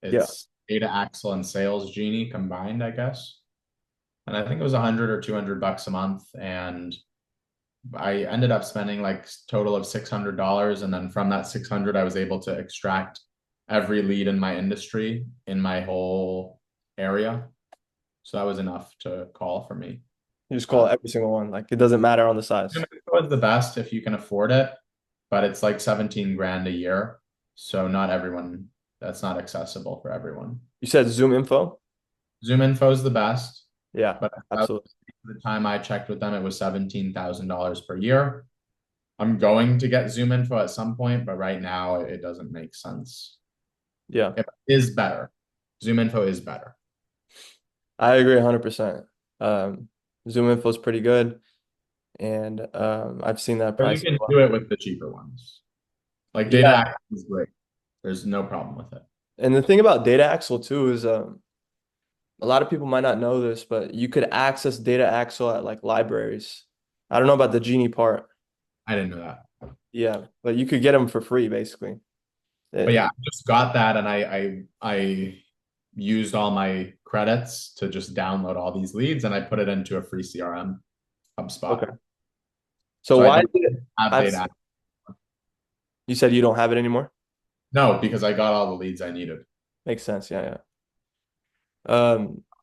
Yeah. It's Data Axle and Sales Genie combined, I guess. And I think it was 100 or 200 bucks a month. And I ended up spending like total of $600. And then from that 600, I was able to extract every lead in my industry in my whole area. So that was enough to call for me. You just call But every single one. Like it doesn't matter on the size. it was the best if you can afford it, but it's like 17 grand a year. So not everyone, that's not accessible for everyone. You said Zoom info? Zoom Info is the best, Yeah, but absolutely. the time I checked with them, it was $17,000 per year. I'm going to get Zoom Info at some point, but right now it doesn't make sense. Yeah. It is better. Zoom Info is better. I agree 100%. Um, Zoom info is pretty good. And I've seen that But you price as can well. do it with the cheaper ones. Like Data Yeah. Access is great. There's no problem with it. And the thing about Data Axle too is a lot of people might not know this, but you could access Data Axle at like libraries. I don't know about the Genie part. I didn't know that. Yeah, but you could get them for free basically. But Eh, yeah, I just got that and I used all my credits to just download all these leads and I put it into a free CRM, HubSpot. okay. So So I why don't is it have I've Data. you said you don't have it anymore? No, because I got all the leads I needed. Makes sense. Yeah, yeah.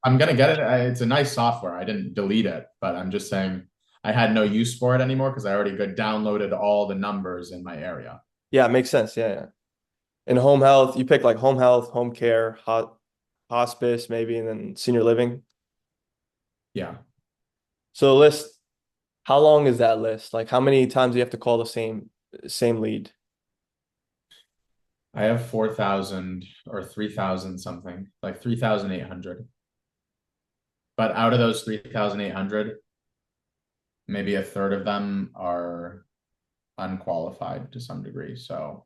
I'm gonna get it. It's a nice software. I didn't delete it, but I'm just saying I had no use for it anymore because I already got downloaded all the numbers in my area. yeah, it makes sense. Yeah, yeah. In home health, you pick like home health, home care, hospice, maybe, and then senior living. Yeah, So the list, how long is that list? Like how many times do you have to call the same lead? I have 4,000 or 3,000 something, like 3,800. But out of those 3,800, maybe a third of them are unqualified to some degree. So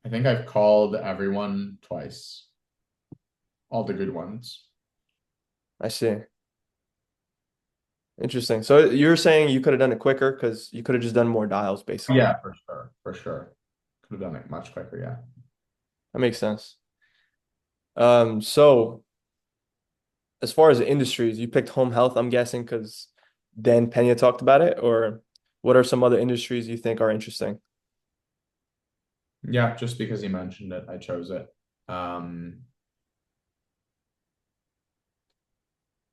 I think I've called everyone twice, all the good ones. I see. Interesting. So you're saying you could have done it quicker because you could have just done more dials, basically. Yeah, for sure, for sure. Could have done it much quicker. Yeah. That makes sense. So as far as the industries, you picked home health, I'm guessing, because Dan Pena talked about it, or what are some other industries you think are interesting? Yeah, just because he mentioned it, I chose it. Um,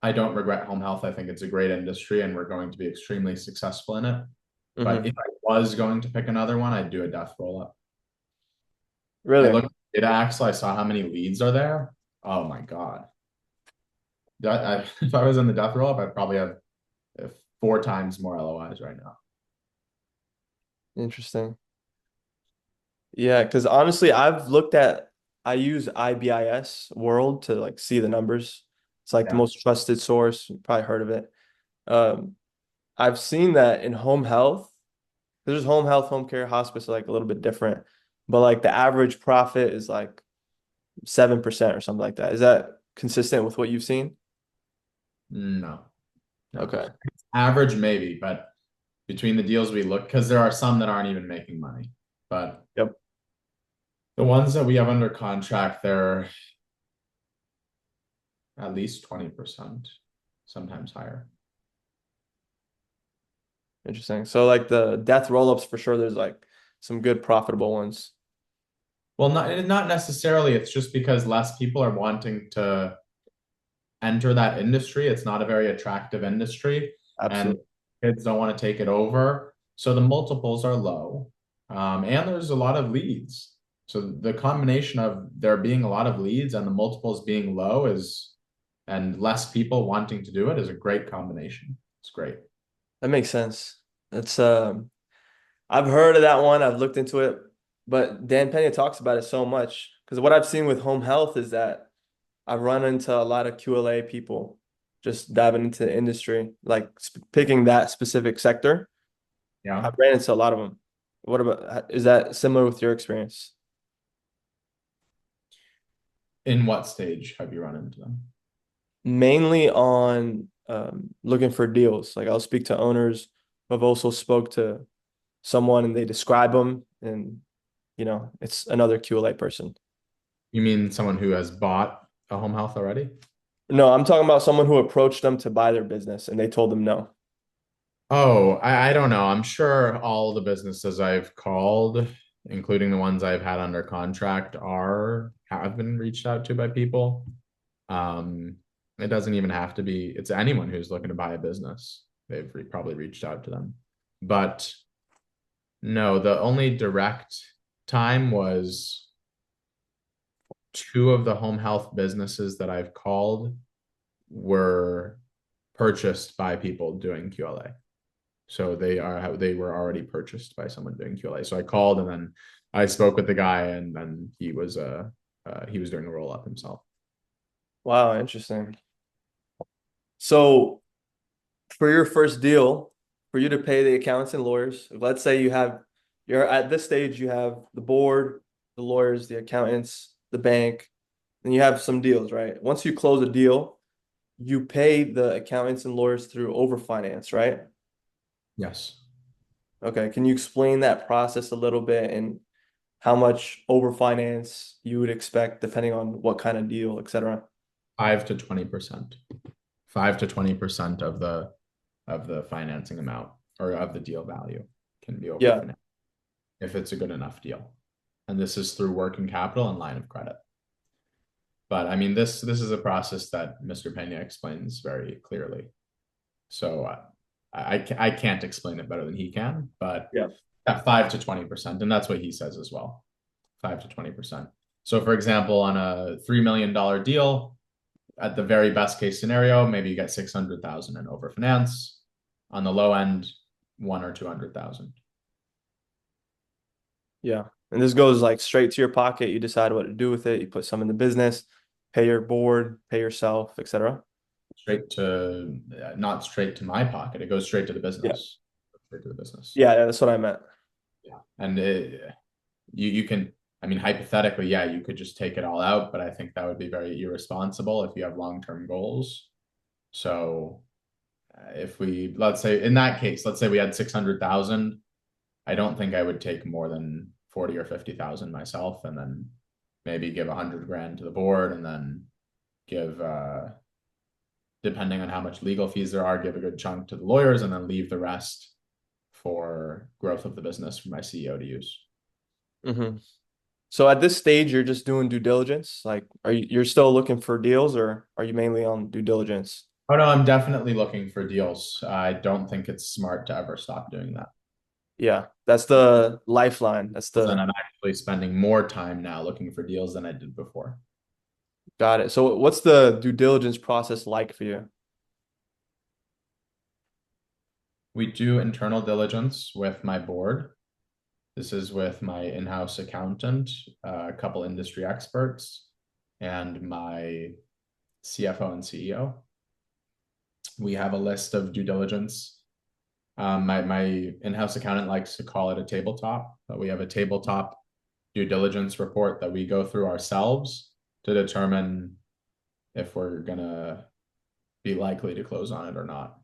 I don't regret home health. I think it's a great industry and we're going to be extremely successful in it. But Hmm. if I was going to pick another one, I'd do a death roll up. I Really? looked at Axel, I saw how many leads are there. Oh my God. If I was in the death roll up, I'd probably have 4 times more LOIs right now. Interesting. Yeah, because honestly, I use IBIS World to like see the numbers. It's like the Yeah. most trusted source. You probably heard of it. Um, I've seen that in home health. There's home health, home care, hospice are like a little bit different, but like the average profit is like 7% or something like that. Is that consistent with what you've seen? No, no. Okay. Average maybe, but between the deals we look, because there are some that aren't even making money. But Yep. the ones that we have under contract, they're at least 20%, sometimes higher. Interesting. So like the death roll-ups for sure, there's like some good profitable ones. Well, not necessarily. It's just because less people are wanting to enter that industry. It's not a very attractive industry, and Absolutely. kids don't want to take it over. So the multiples are low, and there's a lot of leads. So the combination of there being a lot of leads and the multiples being low is, and less people wanting to do it is a great combination. It's great. That makes sense. That's I've heard of that one. I've looked into it, but Dan Pena talks about it so much because what I've seen with home health is that I've run into a lot of QLA people just diving into the industry, like picking that specific sector. Yeah. I've ran into a lot of them. What about, is that similar with your experience? In what stage have you run into them? Mainly on looking for deals. Like I'll speak to owners. I've also spoke to someone and they describe them, and it's another QLA person. You mean someone who has bought a home health already? No, I'm talking about someone who approached them to buy their business and they told them no. Oh, I don't know. I'm sure all the businesses I've called, including the ones I've had under contract, have been reached out to by people. Um, it doesn't even have to be, it's anyone who's looking to buy a business. Probably reached out to them. But no, the only direct time was two of the home health businesses that I've called were purchased by people doing QLA. So they were already purchased by someone doing QLA. So I called and then I spoke with the guy and then he was doing a roll up himself. Wow, interesting. So for your first deal, for you to pay the accountants and lawyers, let's say you're at this stage, you have the board, the lawyers, the accountants, the bank, and you have some deals, right? Once you close a deal, you pay the accountants and lawyers through overfinance, right? Yes. Okay, can you explain that process a little bit and how much overfinance you would expect depending on what kind of deal, et cetera? 5 to 20%. 5 to 20% of the financing amount or of the deal value can be Yeah. overfinanced if it's a good enough deal. And this is through working capital and line of credit. But I mean, this is a process that Mr. Pena explains very clearly. So I can't explain it better than he can, but Yeah. at 5 to 20%, and that's what he says as well, 5 to 20%. So, for example, on a $3 million deal, at the very best case scenario, maybe you get 600,000 in overfinance. On the low end, 1 or 200,000. Yeah. And this goes like straight to your pocket. You decide what to do with it. You put some in the business, pay your board, pay yourself, etc. Straight to not straight to my pocket. It goes straight to the Yeah. business. Straight to the business. Yeah, that's what I meant. Yeah, and you can. I mean, hypothetically, yeah, you could just take it all out, but I think that would be very irresponsible if you have long-term goals. So, if we let's say in that case, let's say we had 600,000, I don't think I would take more than 40 or 50,000 myself, and then maybe give 100 grand to the board, and then give depending on how much legal fees there are, give a good chunk to the lawyers, and then leave the rest for growth of the business for my CEO to use. Hmm. So at this stage, you're just doing due diligence. Like, you're still looking for deals, or are you mainly on due diligence? Oh no, I'm definitely looking for deals. I don't think it's smart to ever stop doing that. Yeah, that's the lifeline. That's And the I'm actually spending more time now looking for deals than I did before. got it. So what's the due diligence process like for you? We do internal diligence with my board. This is with my in-house accountant, a couple industry experts, and my CFO and CEO. We have a list of due diligence. My in-house accountant likes to call it a tabletop, but we have a tabletop due diligence report that we go through ourselves to determine if we're gonna be likely to close on it or not.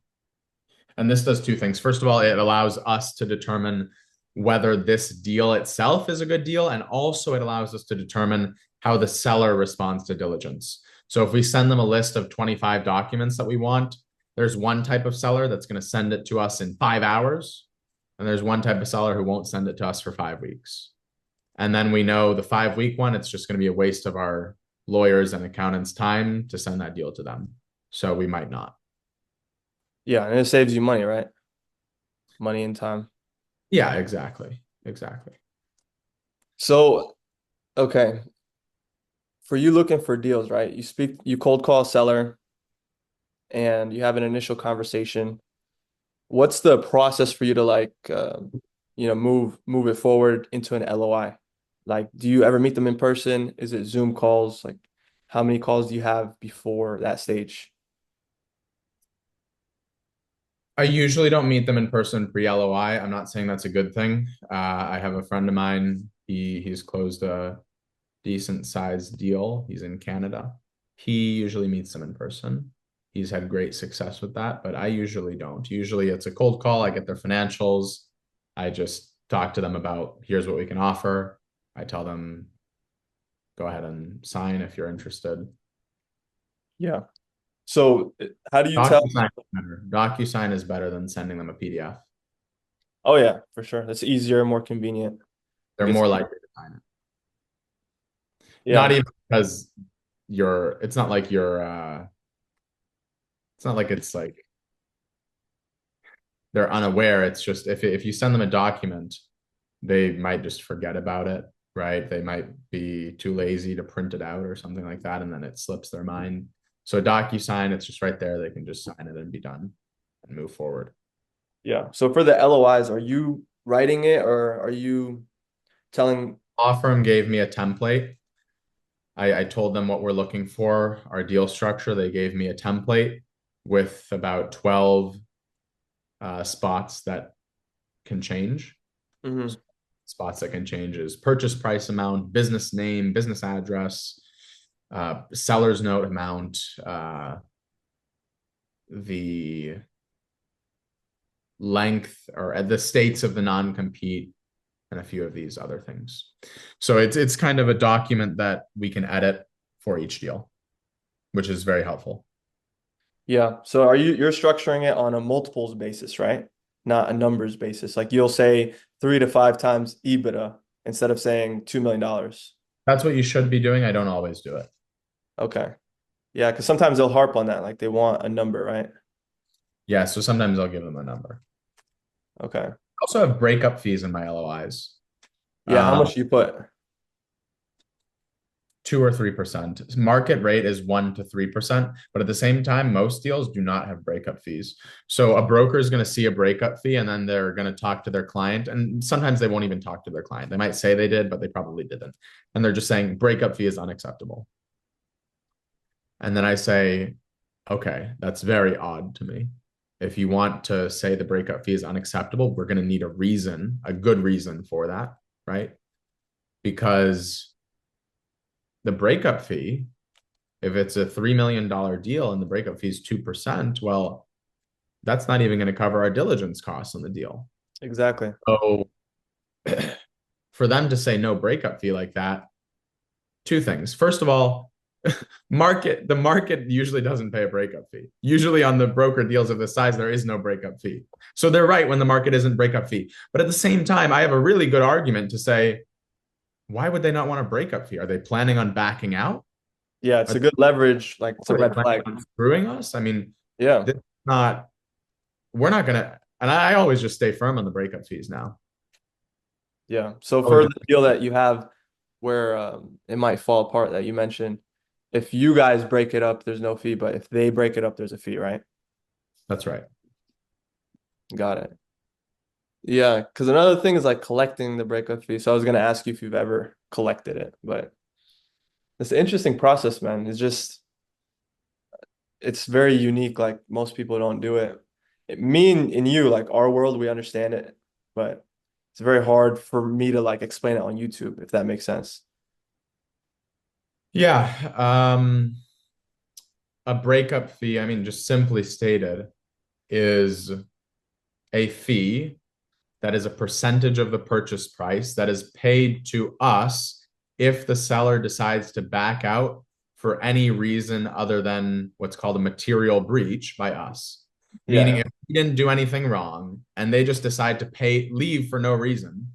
And this does two things. First of all, it allows us to determine whether this deal itself is a good deal, and also it allows us to determine how the seller responds to diligence. So if we send them a list of 25 documents that we want, there's one type of seller that's going to send it to us in 5 hours, and there's one type of seller who won't send it to us for 5 weeks. And then we know the 5 week one, it's just going to be a waste of our lawyers and accountants' time to send that deal to them. So we might not. Yeah, and it saves you money, right? Money and time. Yeah, exactly. Exactly. So, okay, for you looking for deals, right? You cold call a seller and you have an initial conversation. What's the process for you to like move it forward into an LOI? Like, do you ever meet them in person? Is it Zoom calls? Like, how many calls do you have before that stage? I usually don't meet them in person pre-LOI. I'm not saying that's a good thing. I have a friend of mine. He's closed a decent sized deal. He's in Canada. He usually meets them in person. He's had great success with that, but I usually don't. Usually it's a cold call. I get their financials. I just talk to them about here's what we can offer. I tell them go ahead and sign if you're interested. Yeah. So, how do you tell? DocuSign is better. DocuSign is better than sending them a PDF. Oh yeah, for sure. That's easier, more convenient. I They're guess. more likely to sign it. Not Yeah. even because it's not like it's not like it's like they're unaware. It's just if you send them a document, they might just forget about it, right? They might be too lazy to print it out or something like that, and then it slips their mind. So DocuSign, it's just right there. They can just sign it and be done and move forward. Yeah. So for the LOIs, are you writing it or are you telling? Law firm gave me a template. I told them what we're looking for, our deal structure. They gave me a template with about 12 spots that can change. Mhm. Spots that can change is purchase price amount, business name, business address, seller's note amount, the length or the states of the non-compete, and a few of these other things. So it's kind of a document that we can edit for each deal, which is very helpful. Yeah. So you're structuring it on a multiples basis, right? Not a numbers basis. Like you'll say 3 to 5 times EBITDA instead of saying $2 million. That's what you should be doing. I don't always do it. Okay. Yeah, because sometimes they'll harp on that, like they want a number, right? Yeah, so sometimes I'll give them a number. Okay. I also have breakup fees in my LOIs. Yeah, how Um, much do you put? 2 or 3%. Market rate is 1 to 3%, but at the same time, most deals do not have breakup fees. So a broker is going to see a breakup fee and then they're going to talk to their client. And sometimes they won't even talk to their client. They might say they did, but they probably didn't. And they're just saying breakup fee is unacceptable. And then I say, okay, that's very odd to me. If you want to say the breakup fee is unacceptable, we're going to need a reason, a good reason for that, right? Because the breakup fee, if it's a $3 million deal and the breakup fee is 2%, well, that's not even going to cover our diligence costs on the deal. Exactly. So for them to say no breakup fee like that, two things. First of all, the market usually doesn't pay a breakup fee. Usually on the broker deals of this size, there is no breakup fee. So they're right when the market isn't breakup fee. But at the same time, I have a really good argument to say, why would they not want a breakup fee? Are they planning on backing out? Yeah, it's Are a good leverage, like it's a they red planning flag. on screwing us? I mean, Yeah. this is not, we're not gonna, and I always just stay firm on the breakup fees now. Yeah. So Always for the just, deal that you have where it might fall apart that you mentioned, if you guys break it up, there's no fee, but if they break it up, there's a fee, right? that's right. Got it. Yeah, because another thing is like collecting the breakup fee. So I was gonna ask you if you've ever collected it, but it's an interesting process, man. It's very unique. Like most people don't do it. Me and you, like our world, we understand it, but it's very hard for me to like explain it on YouTube, if that makes sense. Yeah. A breakup fee, I mean, just simply stated, is a fee that is a percentage of the purchase price that is paid to us if the seller decides to back out for any reason other than what's called a material breach by us. Meaning, Yeah. if we didn't do anything wrong and they just decide to leave for no reason,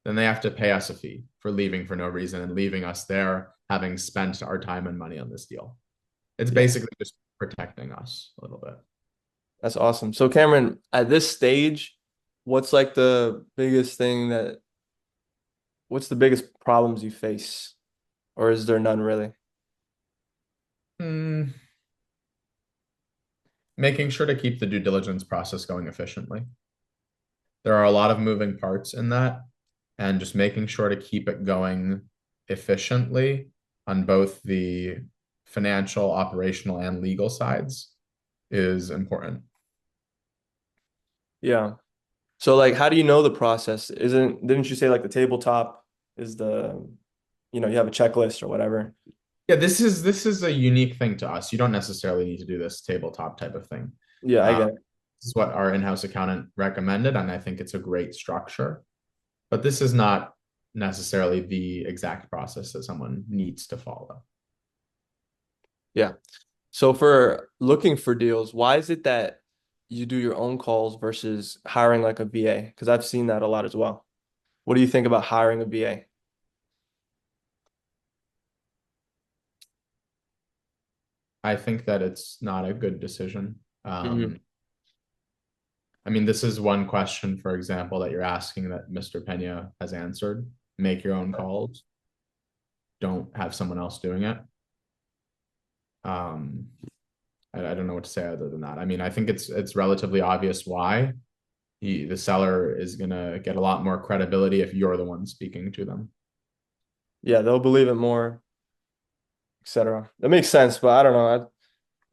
then they have to pay us a fee for leaving for no reason and leaving us there having spent our time and money on this deal. It's Yeah. basically just protecting us a little bit. That's awesome. So Cameron, at this stage, what's like what's the biggest problems you face? Or is there none really? Hmm. Making sure to keep the due diligence process going efficiently. There are a lot of moving parts in that, and just making sure to keep it going efficiently on both the financial, operational, and legal sides is important. Yeah. So like how do you know the process? Didn't you say like the tabletop is you have a checklist or whatever? Yeah, this is a unique thing to us. You don't necessarily need to do this tabletop type of thing. Yeah, I Uh, get it. this is what our in-house accountant recommended, and I think it's a great structure. But this is not necessarily the exact process that someone needs to follow. Yeah. So for looking for deals, why is it that you do your own calls versus hiring like a VA? Because I've seen that a lot as well. What do you think about hiring a VA? I think that it's not a good decision. Hmm. I mean, this is one question, for example, that you're asking that Mr. Pena has answered. Make your own calls. Don't have someone else doing it. Um, I don't know what to say other than that. I mean, I think it's relatively obvious why. The seller is gonna get a lot more credibility if you're the one speaking to them. Yeah, they'll believe it more, etc. That makes sense, but I don't know.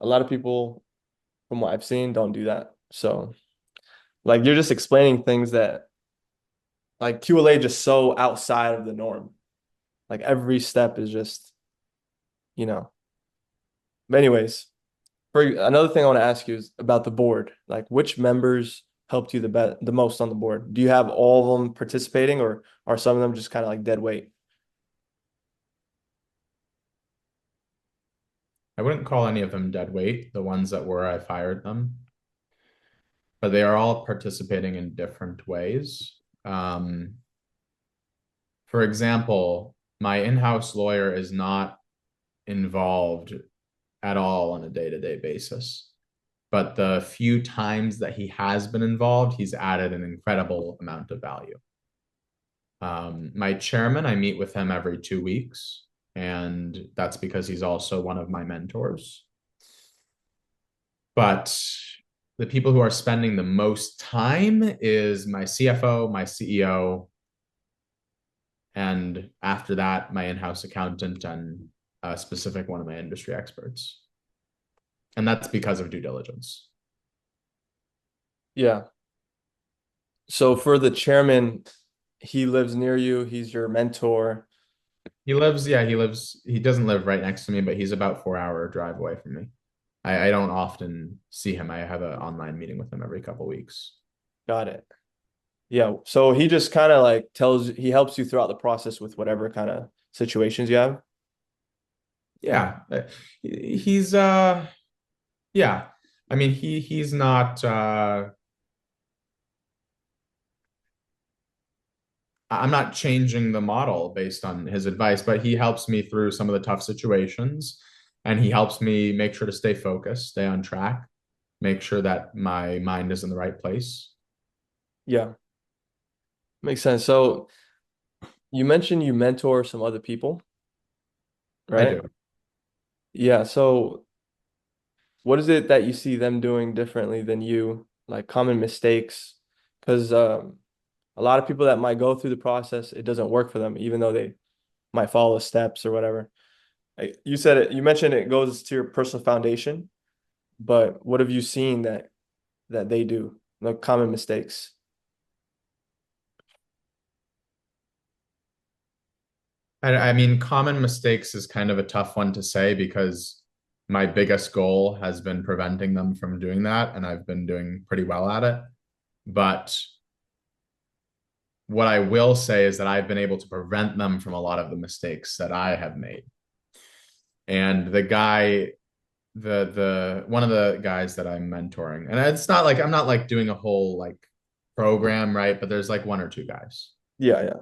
A lot of people, from what I've seen, don't do that. So, like, you're just explaining things that, like, QLA just so outside of the norm. Like, every step is just, you know. But anyways, for another thing I want to ask you is about the board. Like, which members helped you the most on the board? Do you have all of them participating, or are some of them just kind of like dead weight? I wouldn't call any of them dead weight. The ones that were, I fired them, but they are all participating in different ways. Um, for example, my in-house lawyer is not involved at all on a day-to-day basis. But the few times that he has been involved, he's added an incredible amount of value. My chairman, I meet with him every 2 weeks, and that's because he's also one of my mentors. But the people who are spending the most time is my CFO, my CEO, and after that, my in-house accountant and a specific one of my industry experts. And that's because of due diligence. Yeah. So for the chairman, he lives near you. He's your mentor. He doesn't live right next to me, but he's about 4 hour drive away from me. I don't often see him. I have an online meeting with him every couple weeks. Got it. Yeah. So he just kind of like he helps you throughout the process with whatever kind of situations you have. Yeah. He's yeah. I mean he's not I'm not changing the model based on his advice, but he helps me through some of the tough situations and he helps me make sure to stay focused, stay on track, make sure that my mind is in the right place. Yeah. Makes sense. So you mentioned you mentor some other people, I right? do. Yeah. So what is it that you see them doing differently than you, like common mistakes? Because a lot of people that might go through the process, it doesn't work for them, even though they might follow the steps or whatever. You said it, you mentioned it goes to your personal foundation, but what have you seen that they do? The common mistakes. I mean, common mistakes is kind of a tough one to say because my biggest goal has been preventing them from doing that, and I've been doing pretty well at it. But what I will say is that I've been able to prevent them from a lot of the mistakes that I have made. And the one of the guys that I'm mentoring, and it's not like I'm not like doing a whole like program, right? But there's like one or two guys, Yeah, yeah.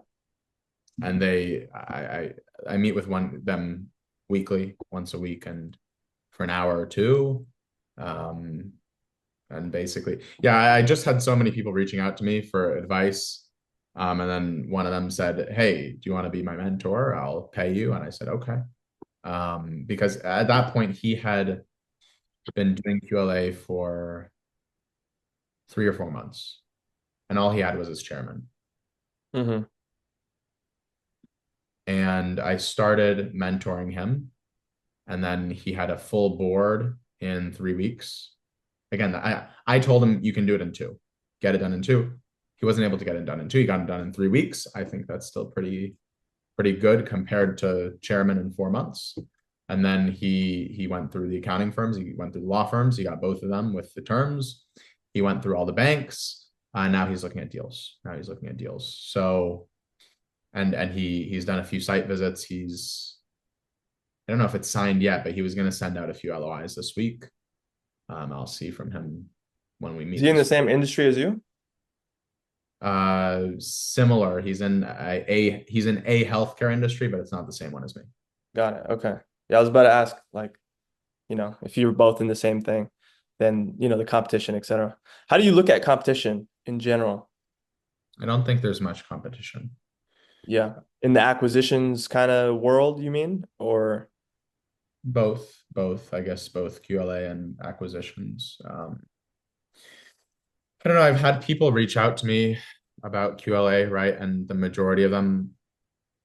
and I meet with one them weekly, once a week, and for an hour or two. Um, and basically, yeah, I just had so many people reaching out to me for advice. And then one of them said, "Hey, do you want to be my mentor? I'll pay you." And I said, "Okay." Because at that point he had been doing QLA for 3 or 4 months. and all he had was his chairman. Hmm. And I started mentoring him, and then he had a full board in 3 weeks. Again, I told him you can do it in two, get it done in two. He wasn't able to get it done in two. He got it done in 3 weeks. I think that's still pretty good compared to chairman in 4 months. And then he went through the accounting firms, he went through the law firms, he got both of them with the terms. He went through all the banks. Now he's looking at deals. Now he's looking at deals. So and he's done a few site visits. I don't know if it's signed yet, but he was going to send out a few LOIs this week. I'll see from him when we Is meet he in the this week. same industry as you? Similar. He's in a healthcare industry, but it's not the same one as me. Got it. Okay. Yeah, I was about to ask, like, if you were both in the same thing, then, the competition, etc. How do you look at competition in general? I don't think there's much competition. Yeah. In the acquisitions kind of world, you mean? Or Both, I guess, both QLA and acquisitions. I don't know. I've had people reach out to me about QLA, right? And the majority of them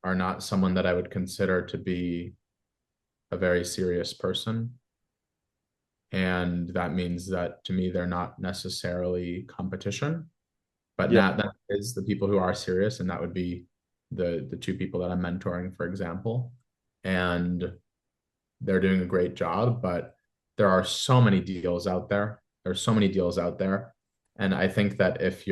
are not someone that I would consider to be a very serious person. And that means that to me, they're not necessarily competition. But yeah, now that is the people who are serious, and that would be the two people that I'm mentoring, for example. And they're doing a great job, but there are so many deals out there. There's so many deals out there. And I think that if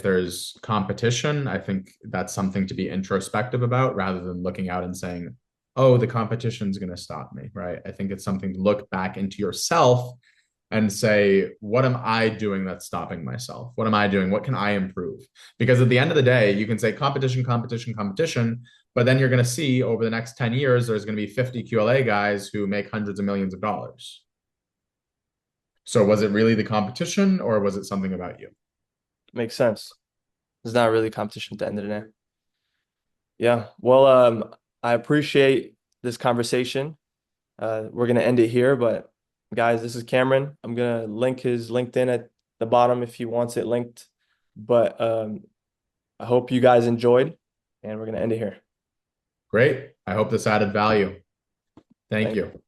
there's competition, I think that's something to be introspective about rather than looking out and saying, oh, the competition's going to stop me, right? I think it's something to look back into yourself and say, what am I doing that's stopping myself? What am I doing? What can I improve? Because at the end of the day, you can say competition, competition, competition, but then you're going to see over the next 10 years, there's going to be 50 QLA guys who make hundreds of millions of dollars. So was it really the competition or was it something about you? makes sense. It's not really competition at the end of the day. Yeah. Well, I appreciate this conversation. We're gonna end it here, but guys, this is Cameron. I'm gonna link his LinkedIn at the bottom if he wants it linked. But I hope you guys enjoyed, and we're gonna end it here. Great. I hope this added value. Thank Thank you.